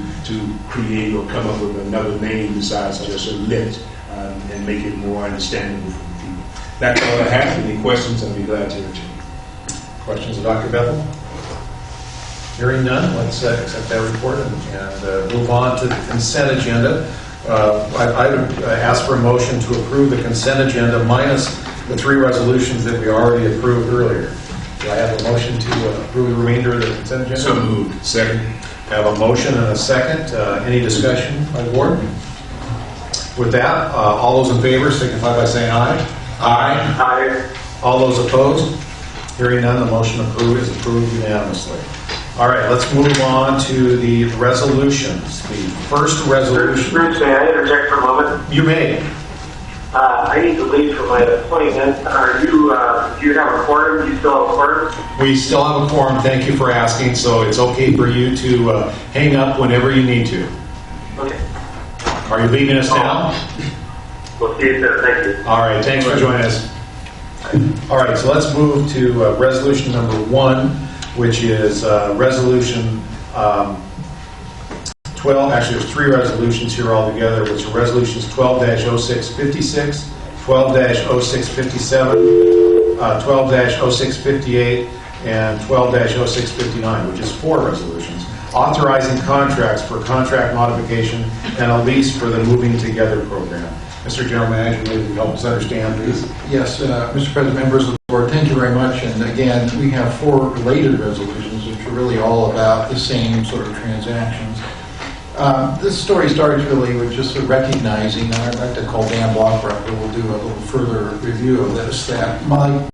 create or come up with another name besides just a lift and make it more understandable for the people. That's all I have. Any questions, I'll be glad to entertain. Questions of Dr. Bethel? Hearing none, let's accept that report and move on to the consent agenda. I would ask for a motion to approve the consent agenda minus the 3 resolutions that we already approved earlier. Do I have a motion to approve the remainder of the consent agenda? So moved. Second. I have a motion and a second. Any discussion by the board? With that, all those in favor signify by saying aye. Aye. Aye. All those opposed? Hearing none, the motion is approved unanimously. All right, let's move on to the resolutions. The first resolution. Bruce, may I interject for a moment? You may. I need to leave for my appointment. Do you have a quorum? Do you still have a quorum? We still have a quorum. Thank you for asking. So it's okay for you to hang up whenever you need to. Okay. Are you leaving us now? We'll see you soon. Thank you. All right, thanks for joining us. All right, so let's move to resolution number 1, which is resolution 12. Actually, there's 3 resolutions here altogether, which are resolutions 12-0656, 12-0657, 12-0658, and 12-0659, which is 4 resolutions authorizing contracts for contract modification and a lease for the Moving Together program. Mr. General Manager, maybe you can help us understand, please. Yes, Mr. President, members of the board, thank you very much. And again, we have 4 related resolutions, which are really all about the same sort of transactions. This story starts really with just recognizing, and I'd like to call Dan Blockbrook, who will do a little further review of this, that my